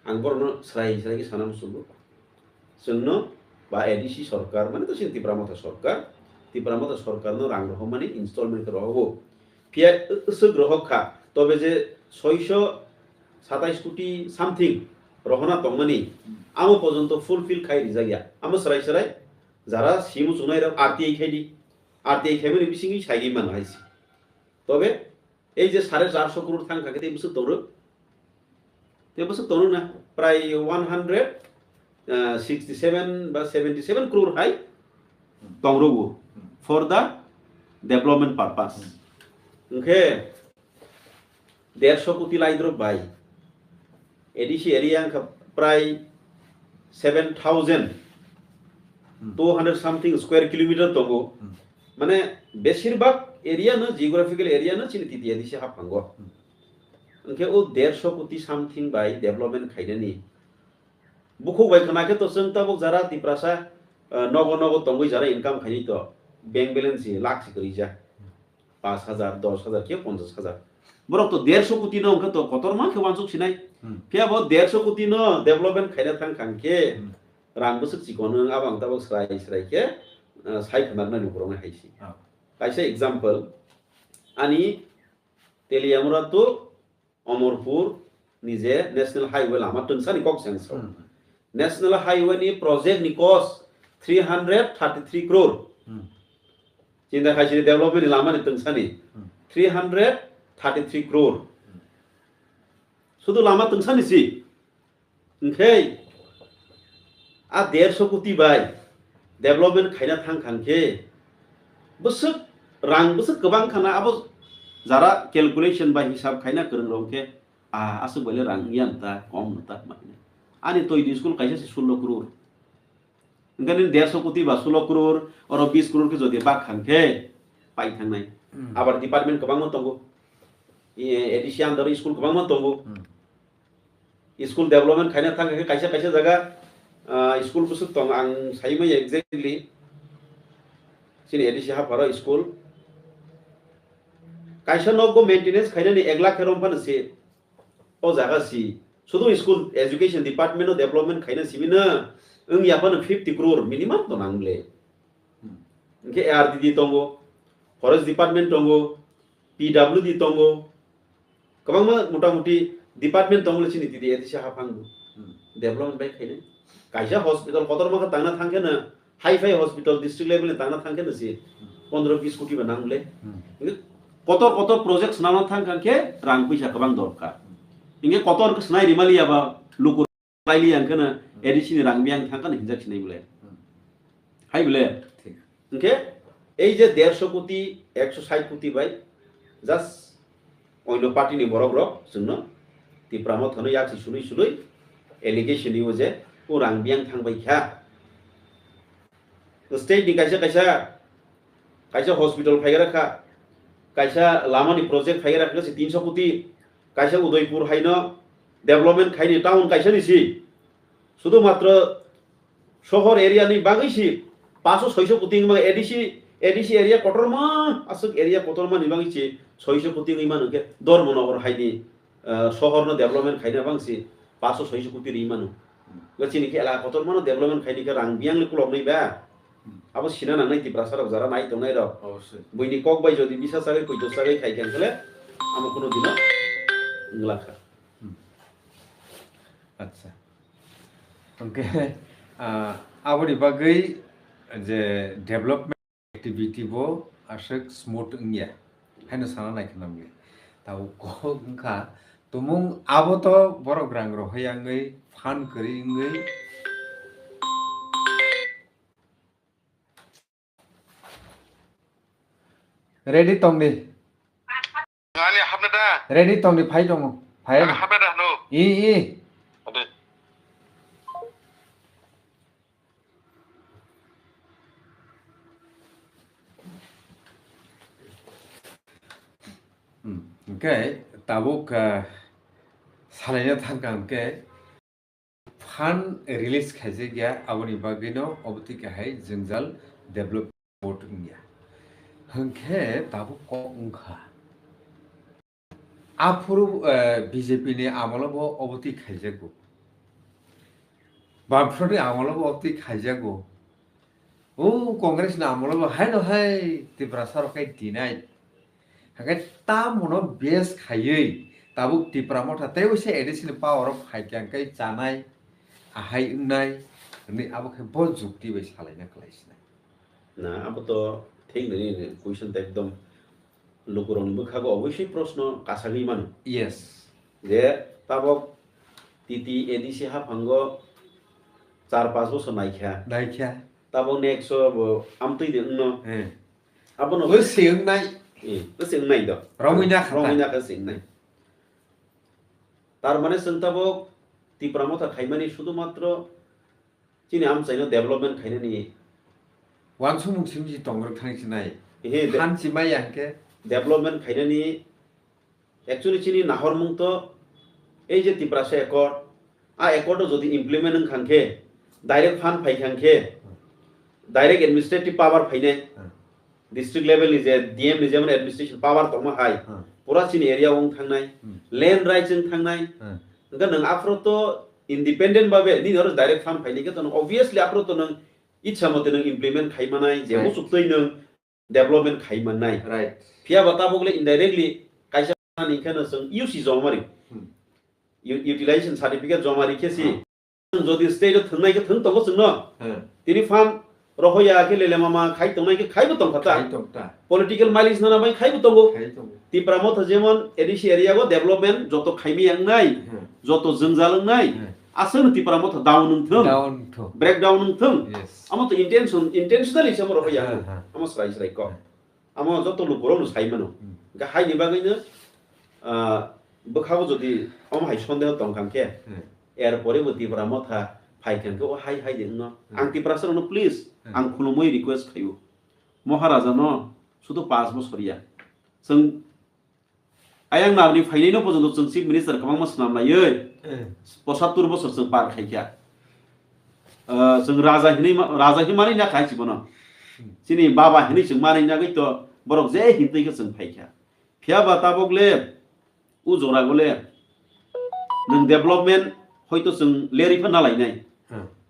आं बरनो सराय की साना मुसुलु जोंनो बा एडिसि सरकार माने तो त्रिपुरामथा सरकार नो रां रहमानि इनस्टलमेंट रहबो फिया सो ग्रहखा तबे जे 627 कोटी सामथिं रहना तंगमानि आमो पर्यन्त फुलफिल खाइ रिजागिया आमो सराय जारा सिमु सुनाय आरटीआई खाइमानि बिसिंगि साइगि मान हाइसि तबे এই যে 450 crore থাং থাকে এই বছর তোর तेबसो तोनो ना प्राय 167 বা 77 crore हाई तंग्रोगो फॉर द डेवलपमेंट पर्पस ओंखे 150 कोटी लाइद्रो बाय एडिसि एरिया प्राय 7,200 समथिंग स्क्वायर किलोमीटर दंगो माने बेसिरभाग एरिया न जियोग्राफिकल एरिया न चिनि तिति एडिसि हाफांगो उनके वो 150 कोटी समथिंग बाय डेवलपमेंट खाइदनी बुखो बाय खनाके तो जों तब जरा तिप्रासा नगो तंगै जरा इनकाम खाइनि तो बैंक बैलेंस लाख सिकरि जा 5,000 10,000 के 50,000 बरक तो 150 कोटी न उनके तो कतर मा खेवानसुक सिनाय फिया बो 150 कोटी न डेवलपमेंट खाइना थां खांके रां बसुक सिकोन आबां तब सराय के साइ खनारना नुबरंग हाइसि काइसे एग्जांपल आनी तेलियामुरा तो अमरपुर निजे नेशनल हाईवे लामा तंसानि कक्सेंस नेशनल हाईवे नि प्रोजेक्ट नि कॉस्ट 333 crore चिंता खाइसे डेवलपमेंट लामा नि तंसानि 333 crore सुदु लामा तंसानि सि ओंखे आ 150 कोटी बाय डेवलपमेंट खाइना थां खांखे बसुक रां बसुक गोबां खाना आबो जरा कैलकुलेशन बा हिसाब खाइना करन रंके आसु बले रांगियान ता कम नता माने आनी तो स्कूल कैसे 16 crore इंगने 150 कोटी बा 16 crore और 20 crore के जदि बा खांखे पाइ थांनाय आबार डिपार्टमेंट गोबां तंगो एडिसि अंडर स्कूल गोबां तंगो स्कूल डेवलपमेंट खाइना थांखे कैसे जगह स्कूल बसु तंग आं साइमै एक्जेक्टली सिनि एडिसि हाफारा स्कूल कैसा नगो मेंटेनेंस खाइनानि 1 लाख रंफान से ओ जागा सि सुदु school education department of development खाइना सिबिनो ओं याफान 50 crore मिनिमम तो नांगले इनके आरडीडी तंगो फरेस्ट डिपार्टमेंट तंगो पीडब्ल्यूडी तंगो गोबां मोटामुटी डिपार्टमेंट तंगले सिनि तिदि एदिसि हाफांगो डेवलपमेंट बाय खाइने कैसा हॉस्पिटल कतर माखा तांना थांखेनो hi fi hospital district level तांना थांखेनो सि 15-20 कोटी बा नांगले कतर प्रोजेक्ट नाना थां खांखे रां पैसा गोबां दरकार इंगे कतर स्नाय रिमालिया बा लुकु लाइलि आंखनो एडिसि रां बियां थांखान हिंजाखिनाय बोले हाय बोले इंगे এই যে 150 কোটি 160 কোটি বাই জাস্ট অন্য পার্টি নি বড় জন্য তিপ্রামত হনো ইয়াকসি সুলুই एलिगेशन इउ जे ओ रां बियां थांबाय खा स्टेट नि कैसा हॉस्पिटल फाइगरा खा कैसा लामानि प्रोजेक्ट फाइगरा खा 300 कोटी kaisa Udaipur haino development khaini town kaisa nisi শুধুমাত্র শহর area ni bagui si 500-600 puting ma ADC area kotorma asuk area kotorma ni bangi si 600 puting ima nuke dormonogor haini শহর no development khaina bangsi 500-600 puting ima nu gachini ke ala kotorma no development khaini ke rang biang le kulok nei ba abo sina nang nai tiprasar jara nai tong nai ro buini kok bai jodi bisa sagai koi sagai khai ken khale amo kono dino nglakha আচ্ছা ওকে aboni bagai je development activity bo ashek smooth ngya haino sana naikhnam nge tau ko ngkha tumung abo to borok rang ro hoyangai fan kri ngai ready tongni ngani habna da ready tongni phai dong phai habna da no i ade Okay, tabuk salahnya thangkang ke fan release khaje gya aboni bagino obti ke hai jingjal develop board ngya hangke tabuk ko ungkha afuru BJP ni amalobo obti khaje go bamfroni amalobo obti khaje go o congress na amalobo hai no hai tiprasar kai dinai hangke tamono base khayei tabuk tipramota teu se additional power of haikyang kai chanai ahai ungnai ni abo khe bo jukti bai salaina khlaisna na abo to ঠিক নেই question টা একদম লোকরং বখাগো অবশ্যই প্রশ্ন কাছাগি মান yes যে তাবক তিতি ADC হাফাঙ্গ 4-5 বছর নাইখা naikya তাবক নেক্সট আমতই দেন ন eh আবো ন bo seungnai তো সিং নাই দ রমিনা খাতা রমিনা কা সিং নাই তার মানে সন্তাবক তিপ্রামতা খাইমানি শুধুমাত্র চিনি আম চাইনো ডেভেলপমেন্ট খাইনে নি wansumung simji tongrok thangsi nai হে hanchi mai yanke ডেভেলপমেন্ট খাইনে নি অ্যাকচুয়ালি চিনি নাহর মুং তো এই যে তিপ্রাসে একর আ একরটো যদি ইমপ্লিমেন্ট খানকে ডাইরেক্ট ফান্ড ফাইখানকে ডাইরেক্ট এডমিনিস্ট্রেটিভ পাওয়ার ফাইনে ডিস্ট্রিক্ট লেভেল नि जे डीएम नि जेमन एडमिनिस्ट्रेशन पावर तमा हाय पुरा चिनि एरिया वं थांनाय लैंड राइट्स जों थांनाय नगा नों आफ्रो तो इंडिपेंडेंट बाबे नि नर डायरेक्ट फार्म फाइने के तो ऑब्वियसली आफ्रो तो नों इच्छा मते नों इम्प्लीमेंट खाइमानाय जेबो सुक्तै नों डेवलपमेंट खाइमानाय right फिया बता बगले इनडायरेक्टली काइसा नि खाना जों यूसी जमारि यूटिलाइजेशन सर्टिफिकेट जमारि केसि जदि स्टेट थंनाय के थं तंगो जोंनो तिनि फार्म रहोया के लेले मामा खाइ तंनाय के खाइबो तंखता khai tokta पॉलिटिकल माइलेज ना बाय खाइबो तंगो khai tongo तिप्रामत जेमन एडिसि एरिया गो डेवलपमेंट जतो खाइमि यांगनाय जतो जोंजालंनाय आसन तिप्रामत डाउन नथं down to ब्रेक डाउन नथं yes आमो तो इंटेंशनली समरो होया आमो स्राइ को आमो जतो लुगरो नु साइमनो गाहाय नि बागैनो बखाबो जदि आम हाइ सन्देह तंखांके एर परे तिप्रामत फाइखानके ओ हाइ हाइ देन आं तिप्रासर नो प्लीज आं खुलुमै रिक्वेस्ट खायो महाराजा न शुधु 5 बछरिया जों आयां नारनि फाइनायनो पजन्त जों चिफ मिनिस्टार खबां मसनाम लायै 75 बछर जों पार खाइखा जों राजा हिमानि ना खाइसिबो न सिनि बाबा हिनि जों मानै ना गैतो बरक जे हिन्दैखो जों फाइखा फिया बाता बगले उ जरा गले नों डेभलपमेन्ट हयतो जों लेरिफा नालायनाय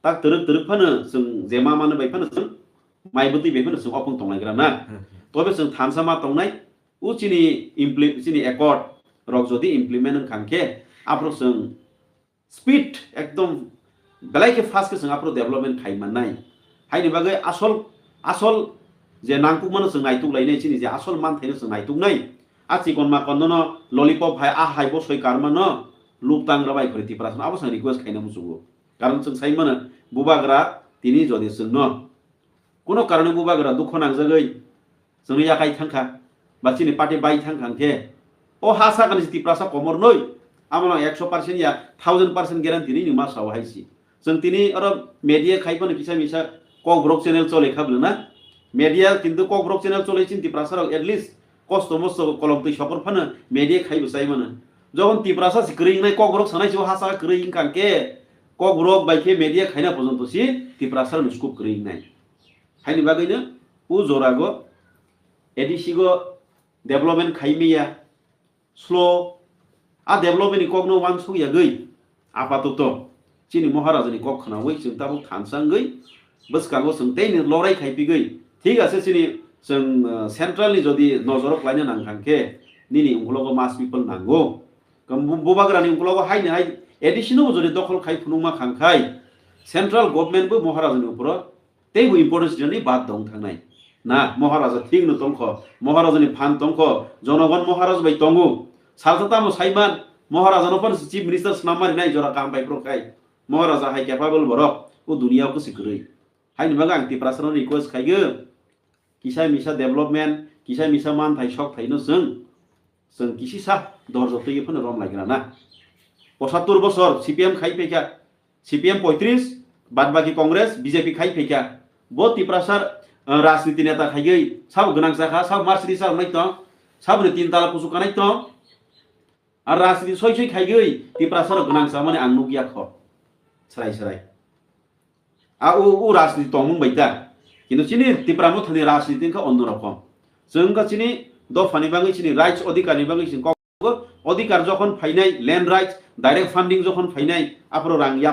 tak teruk fana sung jema mana bai fana sung mai buti bai fana sung opung tongnai gra na tobe sung thamsa ma tongnai u chini accord rok jodi implement khangke apro sung speed ekdom belai ke fast ke sung apro development khai manai haini bagai asol je nangku mana sung naituk lainai chini je asol man thaino sung naituk nai achi kon ma konno lollipop hai a hai bo soi karma no luptang rabai khoriti prasna abo sang request khaina musugo কারণ जों साइमानो बुबाग्रा तिनि जदि जोंनो कोनो कारणे बुबाग्रा दुख नांजागै जोंनि याकाय थांखा बाचिनि party bye थांखांके ओ हासा गानि तिप्रासा कमर नय आमला 100% या 1000% ग्यारान्टी नि मा साव हाइसि जों तिनि अर मीडिया खाइपनो किसा मिसा ककब्रक चैनल चले खाबलना मीडिया किन्तु ककब्रक चैनल चले चिन तिप्रासा एटलिस्ट कस्ट मस्त कलम तै सपर फानो मीडिया खाइबो साइमानो যখন ত্রিপুরা সি ক্রিং নাই কগরক সানাই সে হাসা ক্রিং কানকে কগরক বাইকে মিডিয়া খাইনা পর্যন্ত সি ত্রিপুরা সার নুস্কু ক্রিং নাই হাইনি বাগैनो उ जरागो एडिसिगो डेभलपमेंट खाइमिया स्लो आ डेभलपमेंट कगनो वान सुया गई आपातत चिनि महाराजानि कक खनावै जों ताबो थानसांगै बसकागो जों तेनि लराय खाइपि गई ठीक আছে চিনি जों सेंट्रलनि जदि नजरक लायनो नांखांके निनि उंगलगो मास पिपल नांगौ बोबाग्रानि उंगलगो हायनो हाय एडिसिनो जदि दखल खाइ फुनुमा खांखाय सेंट्रल गभर्नमेंटबो महाराजानि उपर तेबो इम्पोर्टेंस जनि बात दं थांनाय ना महाराजा ठीक न तंख महाराजानि फान तंख जनगण महाराज बाय तंगु सालतामो साइमान महाराजानो पर चीफ मिनिस्टर नामारि नाय जरा काम बाय प्रखाय महाराजा हाय कैपेबल बरक ओ दुनियाव को सिकरै हायनि बागा आं टिप्रासनो रिक्वेस्ट खाइगो किसा मिसा डेभलपमेंट किसा मिसा मान थाइ सक थाइनो जों किसिसा दरजतै फन रम लागिरा ना 75 बছর सीपीएम खाइ फेका सीपीएम 35 बाद बाकी कांग्रेस बीजेपी खाइ फेका बो टिप्रासार राजनीति नेता खाइगै सब गनां जाखा सब मार्सिडि सार नाय त सब तीन ताला पुसु कानाय त आर राजनीति सय सय खाइगै टिप्रासार गनां सा माने आं नुगिया ख सराय सराय आ उ राजनीति तंमुं बायता किन्तु चिनि टिप्रामो थानि राजनीति का अन्य रकम जों का चिनि दफानि बागै चिनि राइट्स अधिकारनि बागै जों अधिकार जखन फाइनाय लैंड राइट्स डायरेक्ट फंडिंग जखन फाइनाय आफरो रां या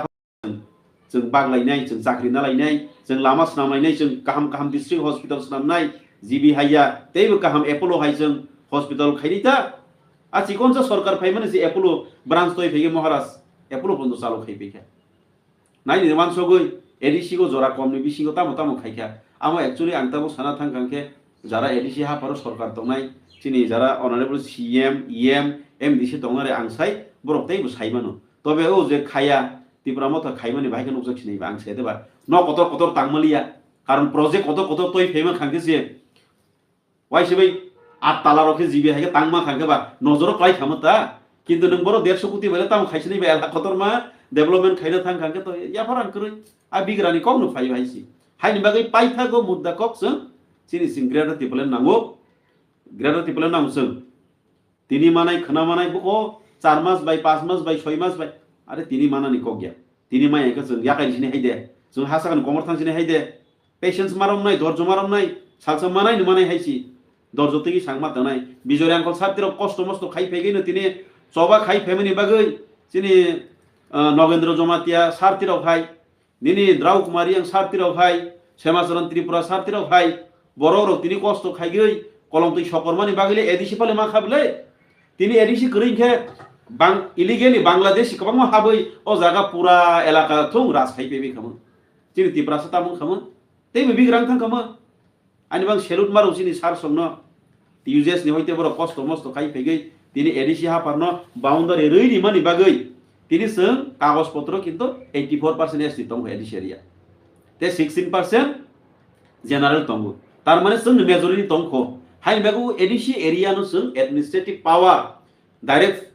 जों बागलायनाय जों साख्रि नालायनाय जों लामा स्नामलायनाय जों गाहाम गाहाम डिस्ट्रिक्ट हॉस्पिटल स्नामनाय जीबी हाइया तेबो गाहाम एपोलो हाइ जों हॉस्पिटल खाइनिता आछि कोनसा सरकार फाइमाने जे एपोलो ब्रांच तय फैगे महाराज एपोलो बन्द चालु खाइफैखा नाय निर्माण सगै एडीसी को जरा कमनि बिसिंगो तामो तामो खाइखा आमो एक्चुअली आं ताबो साना थांखांखे जारा एडीसी हाफारो सरकार दंनाय चिनि जारा अनारेबल सीएम ईएम एमडीसी दंनारे आं साइ बरक तैबो साइमानो तबे ओ जे खाया टिप्रा मथा खाइमानि बाहायखौ नुजाखिनायबा आं सेदेबा न कतर कतर तांमालिया कारण प्रोजेक्ट कतर कतर तय फेमा खांखेसे वाइसेबै 8 ताला रखे जीबी हायके तांमा खांखेबा नजर क्लाइ खामता किन्तु नों बर 150 कोटी बेले ताम खाइसनै बे कतर मा डेभलपमेंट खाइना थां खांखे तो याफार आं करै आ बिग्रानि कम नु फाइ हाइसि हायनि बागै पाइथागो मुद्दा कक्सों चिनि सिं ग्रेटर टिपलेन नांगौ ग्रेटर टिपलेन नांगौ तिनि मानाय खना मानाय बको 4 mass by 5 mass by 6 mass by अरे तिनि मानानि कगया तिनि मायखौ जों याकाइसिनि हायदे जों हासागन कमर थांसिनि हायदे पेशेंस मारम नाय धरज मारम नाय सालसा मानाय नुमानाय हायसि दरजतै सांमा तनाय बिजय आंकल साबतिर कष्ट मस्त खाइ फैगैनो तिनि चबा खाइ फेमिनि बागै चिनि नगेन्द्र जमातिया सारतिर हाय निनि द्राउ कुमारी आं सारतिर हाय सेमाचरण त्रिपुरा सारतिर हाय बरर तिनि कष्ट खाइगै कलमतै सकरमानि बागैले एडिसि फाले मा खाबले तिनि एडिसि करैखे बां इलिगेली बांग्लादेश कबां हाबै ओ जागा पूरा एलाका थुं राज खाइबे खामो चिनि त्रिपुरा सातामु खामो तेबो बिग्रां थां खामो आनि बां सेलुट मारौ चिनि सार संनो यूजेस नि होइते बर कष्ट मस्त खाइ फैगै तिनि एडिसि हाफारनो बाउंडारि रैनि मानि बागै तिनि जों कागज पत्र किन्तु 84% एसटी दं एडिसि एरिया ते 16% जनरल दंगु तार माने जों मेजरिटी दंखो हाइ बागु एडिसि एरिया नो जों एडमिनिस्ट्रेटिव पावर डायरेक्ट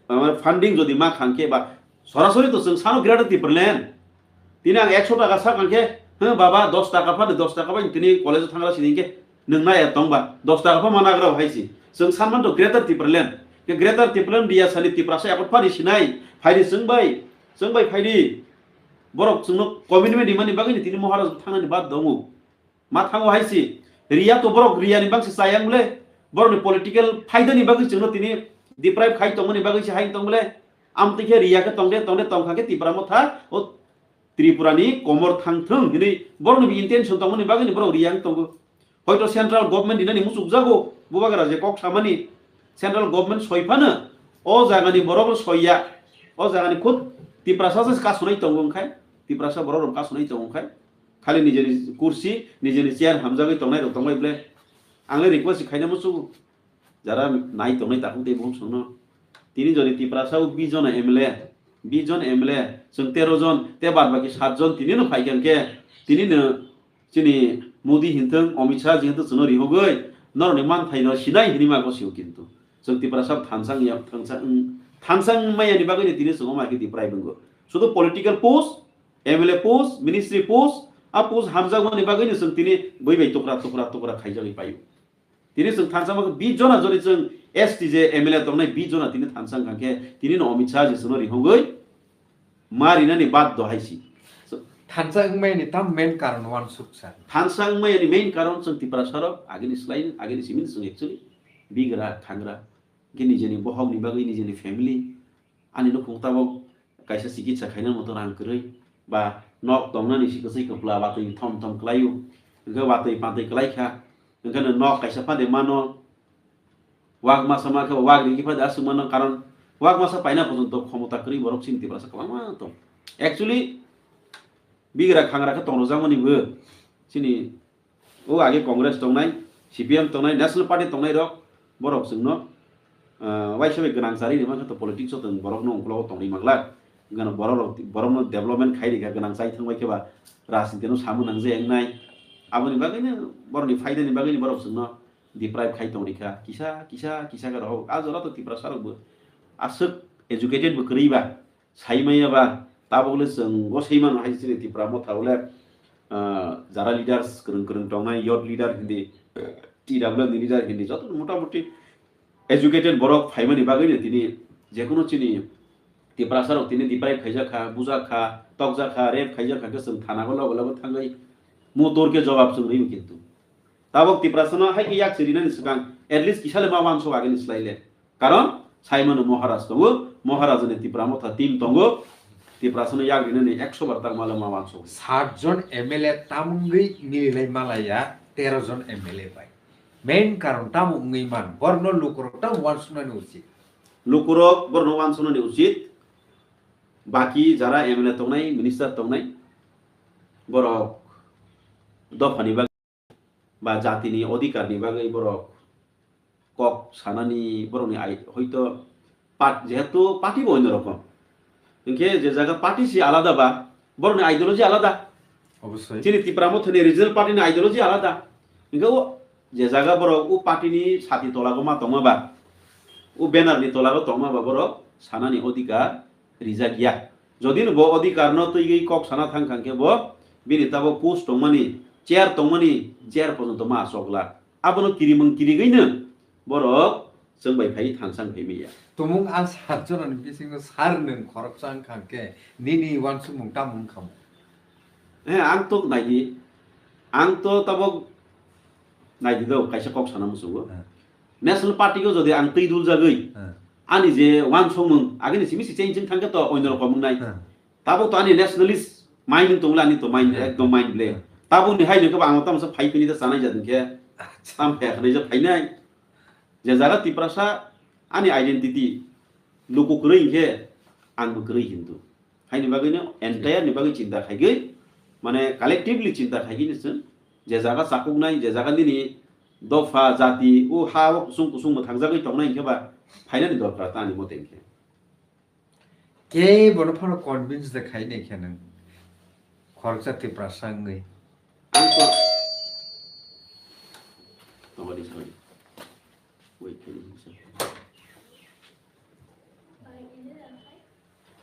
फंडिंग जदि मा खांखे बा सरासरि तो जों सानो ग्रेटर टिपलेन तिनि आं 100 टाका सा खांखे ह बाबा 10 टाका फादो 10 टाका बाय तिनि कलेज थांग्रा सिनिके नोंना ए दंबा 10 टाका फा मानाग्रा हाइसि जों सानमान तो ग्रेटर टिपलेन के ग्रेटर टिपलेन दिया सानि टिप्रासा याकट फारि सिनाय फाइदि जों बाय फाइदि बरक जोंनो कमिटमेन्ट दिमानि बागै तिनि महाराज थांनानि बाद दङो मा थाङो हाइसि रिया तो बरक रियानि बांसि सायांगले बरनि पलिटिकल फाइदानि बागै जोंनो तिनि डिप्राइव खाइ तंगनि बागै हाइ तंगले आमतिखे रियाके तंगले तंखाके टिप्रा मथा ओ त्रिपुरानि कमर थांथों दिनै बरनि इन्टेन्सन तंगनि बागै बर रियां तंगो हयतो सेंट्रल गभर्नमेंट दिनानि मुसुक जागो बुबागरा जे कक सामानि सेंट्रल गभर्नमेंट सयफानो ओ जागानि बरबो सयया ओ जागानि खुद टिप्रासासो का सुनाय तंगोंखाय टिप्रासा बरर का सुनाय तंगोंखाय खालि निजेनि कुर्सी निजेनि चेयार हामजागै तंनाय र तंबायब्ले आंले रिक्वेस्ट खायना मुसु जारा नाय तंनाय ताखौ दे बुं संनो तिनि जनि टिप्रासाव 20 जन एमएलए जों 13 जन ते बाद बाकी 7 जन तिनिनो फाइगोनके तिनिनो चिनि मोदी हिंथों अमित शाह जिहेतु जोंनो रिहगै नरनि मान थाइनो सिनाय हिनिमा गसिउ किन्तु जों टिप्रासा थानसांनिया थानसां मायानि बागै तिनि जों माखि टिप्राय बंगो शुद्ध political post MLA post ministry post आ पोस्ट हामजागनि बागै जों तिनि बै टुकरा खाइजागै पायो tini sung thansang mak 20 jona jori sung ST je MLA tongnai 20 jona tini thansang kangke tini no Amit Shah je suno rihongoi marina ni bad do haisi Thansang mai ni tam main karon wan suksa. thansang mai ni main karon sung tipra sarok agini slain agini simin sung actually bigra khangra gini jeni bohong ni bagai ni jeni family ani no khungta bok kaisa sikitsa khaina moto rang krei ba nok tongna ni sikasai kapla ba tei thom thom klayu ga ba tei pa tei klai kha ngana nok kaisa pa de mano wag masa ma ka wag ni pa da sumana karon wag masa paina porjonto khomota krei borok sin tipra sa kalama to actually bigra khangra ka tongro jamoni bo sini o age congress tongnai CPM tongnai national party tongnai rok borok sungno waisabe ganang sari ni ma ka to politics o tong borok no ongklo tongni mangla ngana borok no development khai ri ganang sai thangbai ke ba rasin teno samu nang je engnai aboni bagai ne borok ni faida ni bagai ni borok sungno deprive khai tongni kha kisa ga rok azora to tipra sarok bo asuk educated bo kri ba saimaya ba tabole sung go seiman haisini tipra mo thaule jara leaders kereng tongnai youth leader hindi TW ni leader hindi joto motamuti educated borok faimani bagai ni tini jekono chini tipra sarok tini deprive khaija kha buja kha tokja kha rep khaija kha ke sung thana go labo thangai mo tor ke jawab sung riu kintu tabok tipra sana hai ki yak sirina ni sukang at least kisale ma wan so agini slaile karon saimano maharaj tongo maharaj ni tipra mo tha team tongo tipra sana yak dina ni 100 bar tak mala ma wan so 60 John MLA tamungui nilai malaya 13 John MLA pai. Main karon tamungui man borno lukurok tam wan sunani ucit. lukurok borno wan sunani ucit baki jara MLA tongnai minister tongnai borok dofani bag ba jatini odhikar ni bagai borok kok sanani boroni ai hoito pat jehetu party bo onnorokom इंके जे जगह party से आलादा बा बरने ideology आलादा অবশ্যই चिनि तिप्रामो थने regional party ने ideology आलादा इंके वो जे जगह बरो उ पार्टी नि साथी तोलागो मा तंगबा उ बैनर नि तोलागो तंगबा बरो सानानि अधिकार रिजा गिया जदिन बो अधिकार न तैगै कक साना थांखांके बो बिनि ताबो पोस्ट तंगमानि चेयर तंगमानि चेयर पर्यन्त मा सकला आबनो किरिमं किरिगैनो बरो जोंबाय फाइ थांसां फैमिया tumung an 7 জন ani bisingo sar nung khorok sang khangke nini wan sumung tamung kham. ang to tabok naidi do kaisa kok sana musugo national party go jodi ang tei dul jagoi ani je wan somung agini simi si change thangka to oinor komung nai tabok to ani nationalist mind tongla ni to mind ekdom mind ble tabok ni haine ko ang tam sa phai pini da sanai jadun ke tam phe khane je phai nai je jaga tiprasa ani identity luku krei ke ang krei hindu haine bagino entire ni bagi cinta khaigei মানে collectively চিন্তা খাইকি নিছেন যে জায়গা চাকুক নাই যে জায়গা দিনি দফা জাতি ও হা কুসুম কুসুম থাকজাগৈ টংনাই কেবা ফাইনালি দরকার তানি মতে কে কে বনফানো কনভিন্স দেখাই নাই কেন খরচাতে প্রাসঙ্গে আনতো তোমারি সরি ওই কেন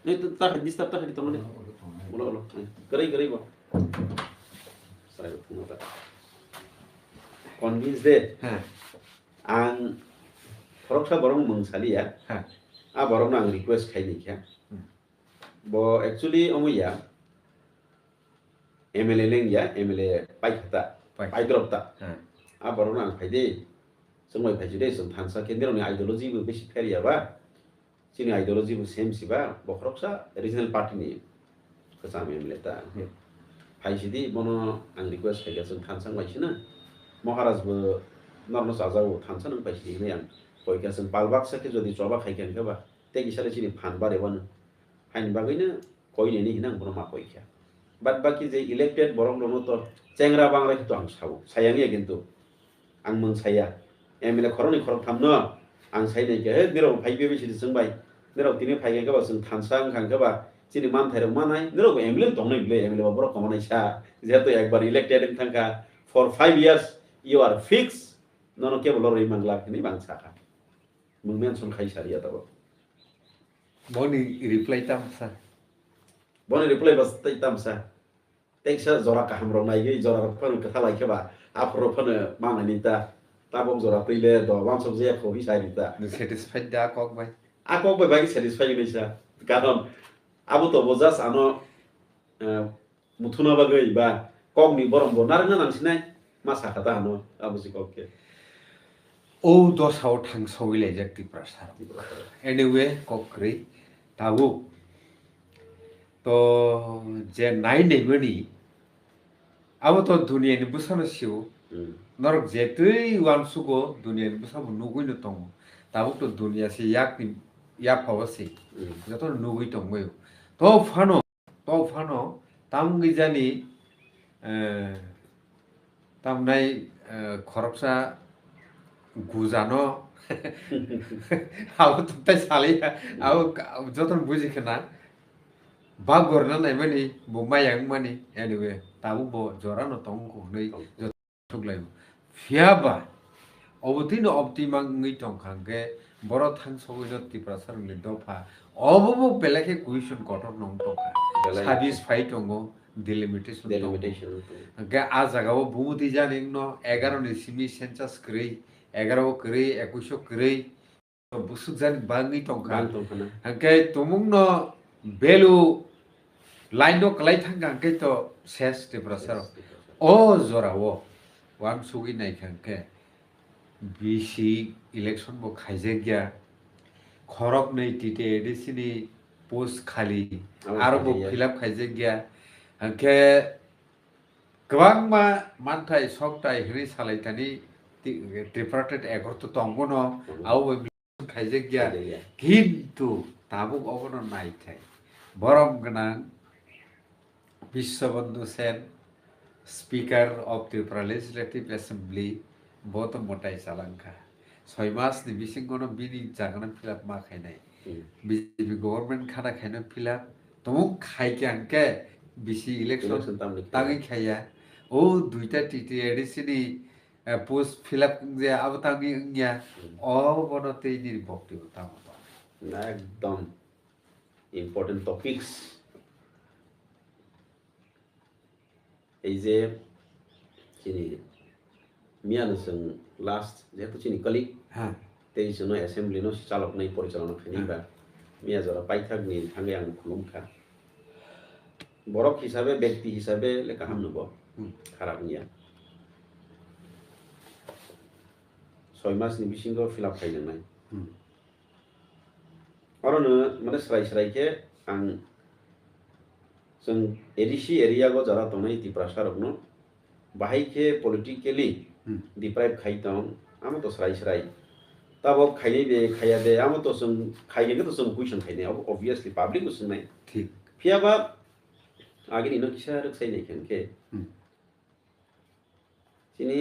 এই তো তা ডিস্টার্ব তা খালি তোমারে বলো বলো করাই বল saya punya tak convince deh ang korok sa borong mengsali ya borong nang request kai nih ya bo actually omo ya MLA leng ya MLA pai kata pai drop ta borong nang pai deh semua pai jadi sem thangsa kendero ni ideology bu besi fair ya ba sini ideology bu same sih ba bo korok sa regional party ni kesama MLA ta फाइसिदि बनो आं request खायगासिनो थानसां बायसिनो महाराजबो नर्न साजाव थानसां नों बायसिदि नै आं कयगासिनो पालबाक्साके जदि जबा खायगानखोबा ते गिसाले सिनि फान बारेवन फाइन बागैनो कयनेनि हिनां बनो मा कयखा बाद बाकी जे इलेक्टेड बरं दनो तो चेंग्रा बांग्रा तो आं साव सायानि किन्तु आं मोन साया एमएलए खरनि खरक थामनो आं सायनाय के हे निराव फाइबे बिसिदि जोंबाय निराव तिनि फायगानखोबा जों थानसां खांखोबा sini man thai rong manai nero ko MLA tongnai ble MLA ba borok komanai sa jeto ekbar elected thangka for 5 years you are fixed nono ke bolor ri mangla ni bang saka mung mention khai saria tabo boni reply tam sa bas tai tam sa teksa jora ka hamro nai ge jora phan ka thalai ke ba apro phan mangani ta tabom jora prile do bang som je ko hisai dita satisfied da kok bai ako bai bai satisfy ni sa karon abo to bojas ano muthuna bagai ba kok ni borom bo nar nang sinai masa kata ano abo si kok ke o dosao thang sawile jak Tripura sar anyway kokri tabu to je nai nei mani abo to dunia ni busana siu norok jetui wan sugo dunia ni busa nugui no tong tabu to dunia si yak ni yak pawasi joto nugui tong moi to phano tamgi jani tamnai khoroksa guzano abo to tai sali abo joto buji khana ba gorna nai mani bo mayang mani anyway tabu bo jorano tong ko nei thuklai fiaba obotino optimang ngi tong khangke boro thang sogino Tripura sarungni dofa obobo pelake question kotor nong tongka satisfy tongo delimitation ga a jagao bumuti janing no 11 ni simi census krei 11 krei 21 krei busuk jan bangi tongka hangke tumung no belu line no klai thanga ke to ses Tripura sar o jorao wan sugi nai khangke BC election bo khaije gya khorok nei tite edisini post khali aro bo fill up khaije gya hangke kwang ma manthai soktai hri salaitani Tripura tet egorto tongbono au khaije gya kintu tabuk obono nai thai borom ganang Biswabandhu Sen Speaker of Tripura Legislative Assembly both motai salangka 6 mas ni bisingono bini jagana fill up ma khainai BJP government khana khaina fill up tomuk khaike angke BC election tangi khaya o duita titi edisini post fill up je abtangi ngya o bono tei ni bokti utamo একদম important topics এই যে চিনি মিয়ানো जों last जेहेतु चिनी colleague হ্যাঁ 23 जन assembly no चालक नै परिचालन खानिबा मिया जरा पाइथागनि थांगे आं खुलुमखा बरक हिसाबै व्यक्ति हिसाबै लेखा हामनोबो खाराब निया 6 मासनि बिसिंगो फिलआप खायनाय अरनो माने स्राय आं जों एडिसि एरियागो जरा तंनाय Tripura सारकनो बाहायके पलिटिकली डिप्राइव खाइतों आम तो स्राय तब खाइने बे खाया बे आम तो जों खाइने तो जों क्वेश्चन खाइने ऑब्वियसली पब्लिक को सुननाय ठीक फियाबा आगे इनो किसा रखसाइनाय खेनके सिनी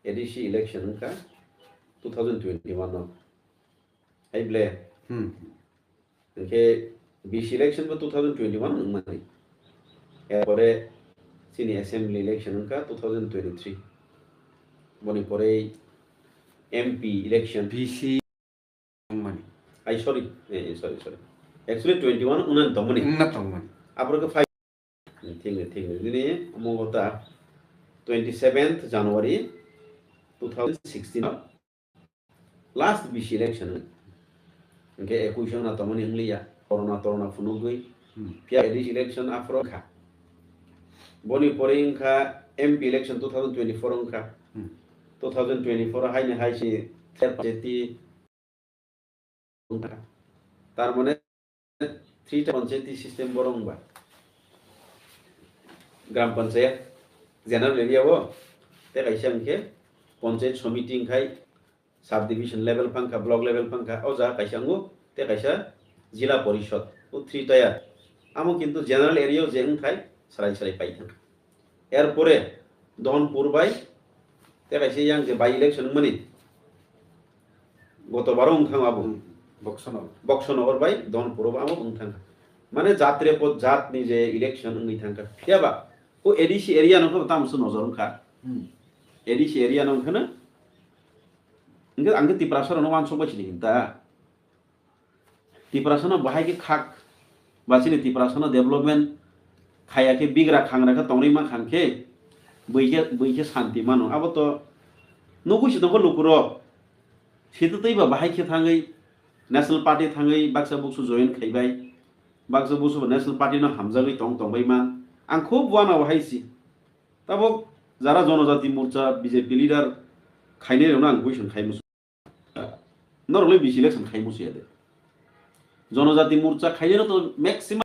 एडिसि इलेक्शन का 2021 नो हाइब्ले के बीसी इलेक्शन को 2021 नंगमानि एरपरे सिनी असेंबली इलेक्शन का 2023 बनि परे एमपी इलेक्शन BC mani आई सॉरी एक्चुअली 21 उनन तमनि na tongmani आपरको 5 ठीक दिने मगता 27th जनवरी 2016 लास्ट बीसी इलेक्शन के एक्वेशन ना तमनि इंग्लिया कोरोना फुनुगै फिया एडिस इलेक्शन आफ्रो खा बनि परे इंखा एमपी इलेक्शन 2024 इंखा 2024 हाइने हाइसि थेरजेति तार माने 3 टा पंचायती सिस्टम बरंबा ग्राम पंचायत जनरल एरिया वो ते कैसे अंके पंचायत समिति इंखाई सब डिवीजन लेवल पंखा ब्लॉक लेवल पंखा और जा कैसे अंगो ते कैसे जिला परिषद वो 3 टाया आमो किंतु जनरल एरिया जें खाई सराय पाइथां एरपरे धनपुर बाय ते कैसे yang जे बाय इलेक्शन मनि गत बारो उंथांगाबो बक्सनगर बाय धनपुर आमो उंथां माने जात्रे पद जातनि जे इलेक्शन उंगै थांका फियाबा ओ एडिसि एरिया नखो तामसो नजरखा एडिसि एरिया नखनो इंगे आंगे Tripura सरनो वान संबासिनि ता Tripura सरनो बाहाय के खाक बासिनि Tripura सरनो डेभलपमेंट खाया के बिग्रा खांग्रा का तंगै मा खांखे बैके शांति मानो अब तो नगुइ सिदोंखौ लुकुरो सेतैबा बाहाय खे थाङै नेशनल पार्टी थाङै बाक्सा बुक्सु जयन खाइबाय बाक्सा बुक्सु नेशनल पार्टी न हामजागै तंबायमान आं खुब वानाव हाइसि तब যারা জনজাতি মোর্চা বিজেপি লিডার খাইনে রেউনা आं कुइसन खाइमुसु नरले बिसिलेक्सन खाइमुसु यादे जनजाति मोर्चा खाइने तो मैक्सिमम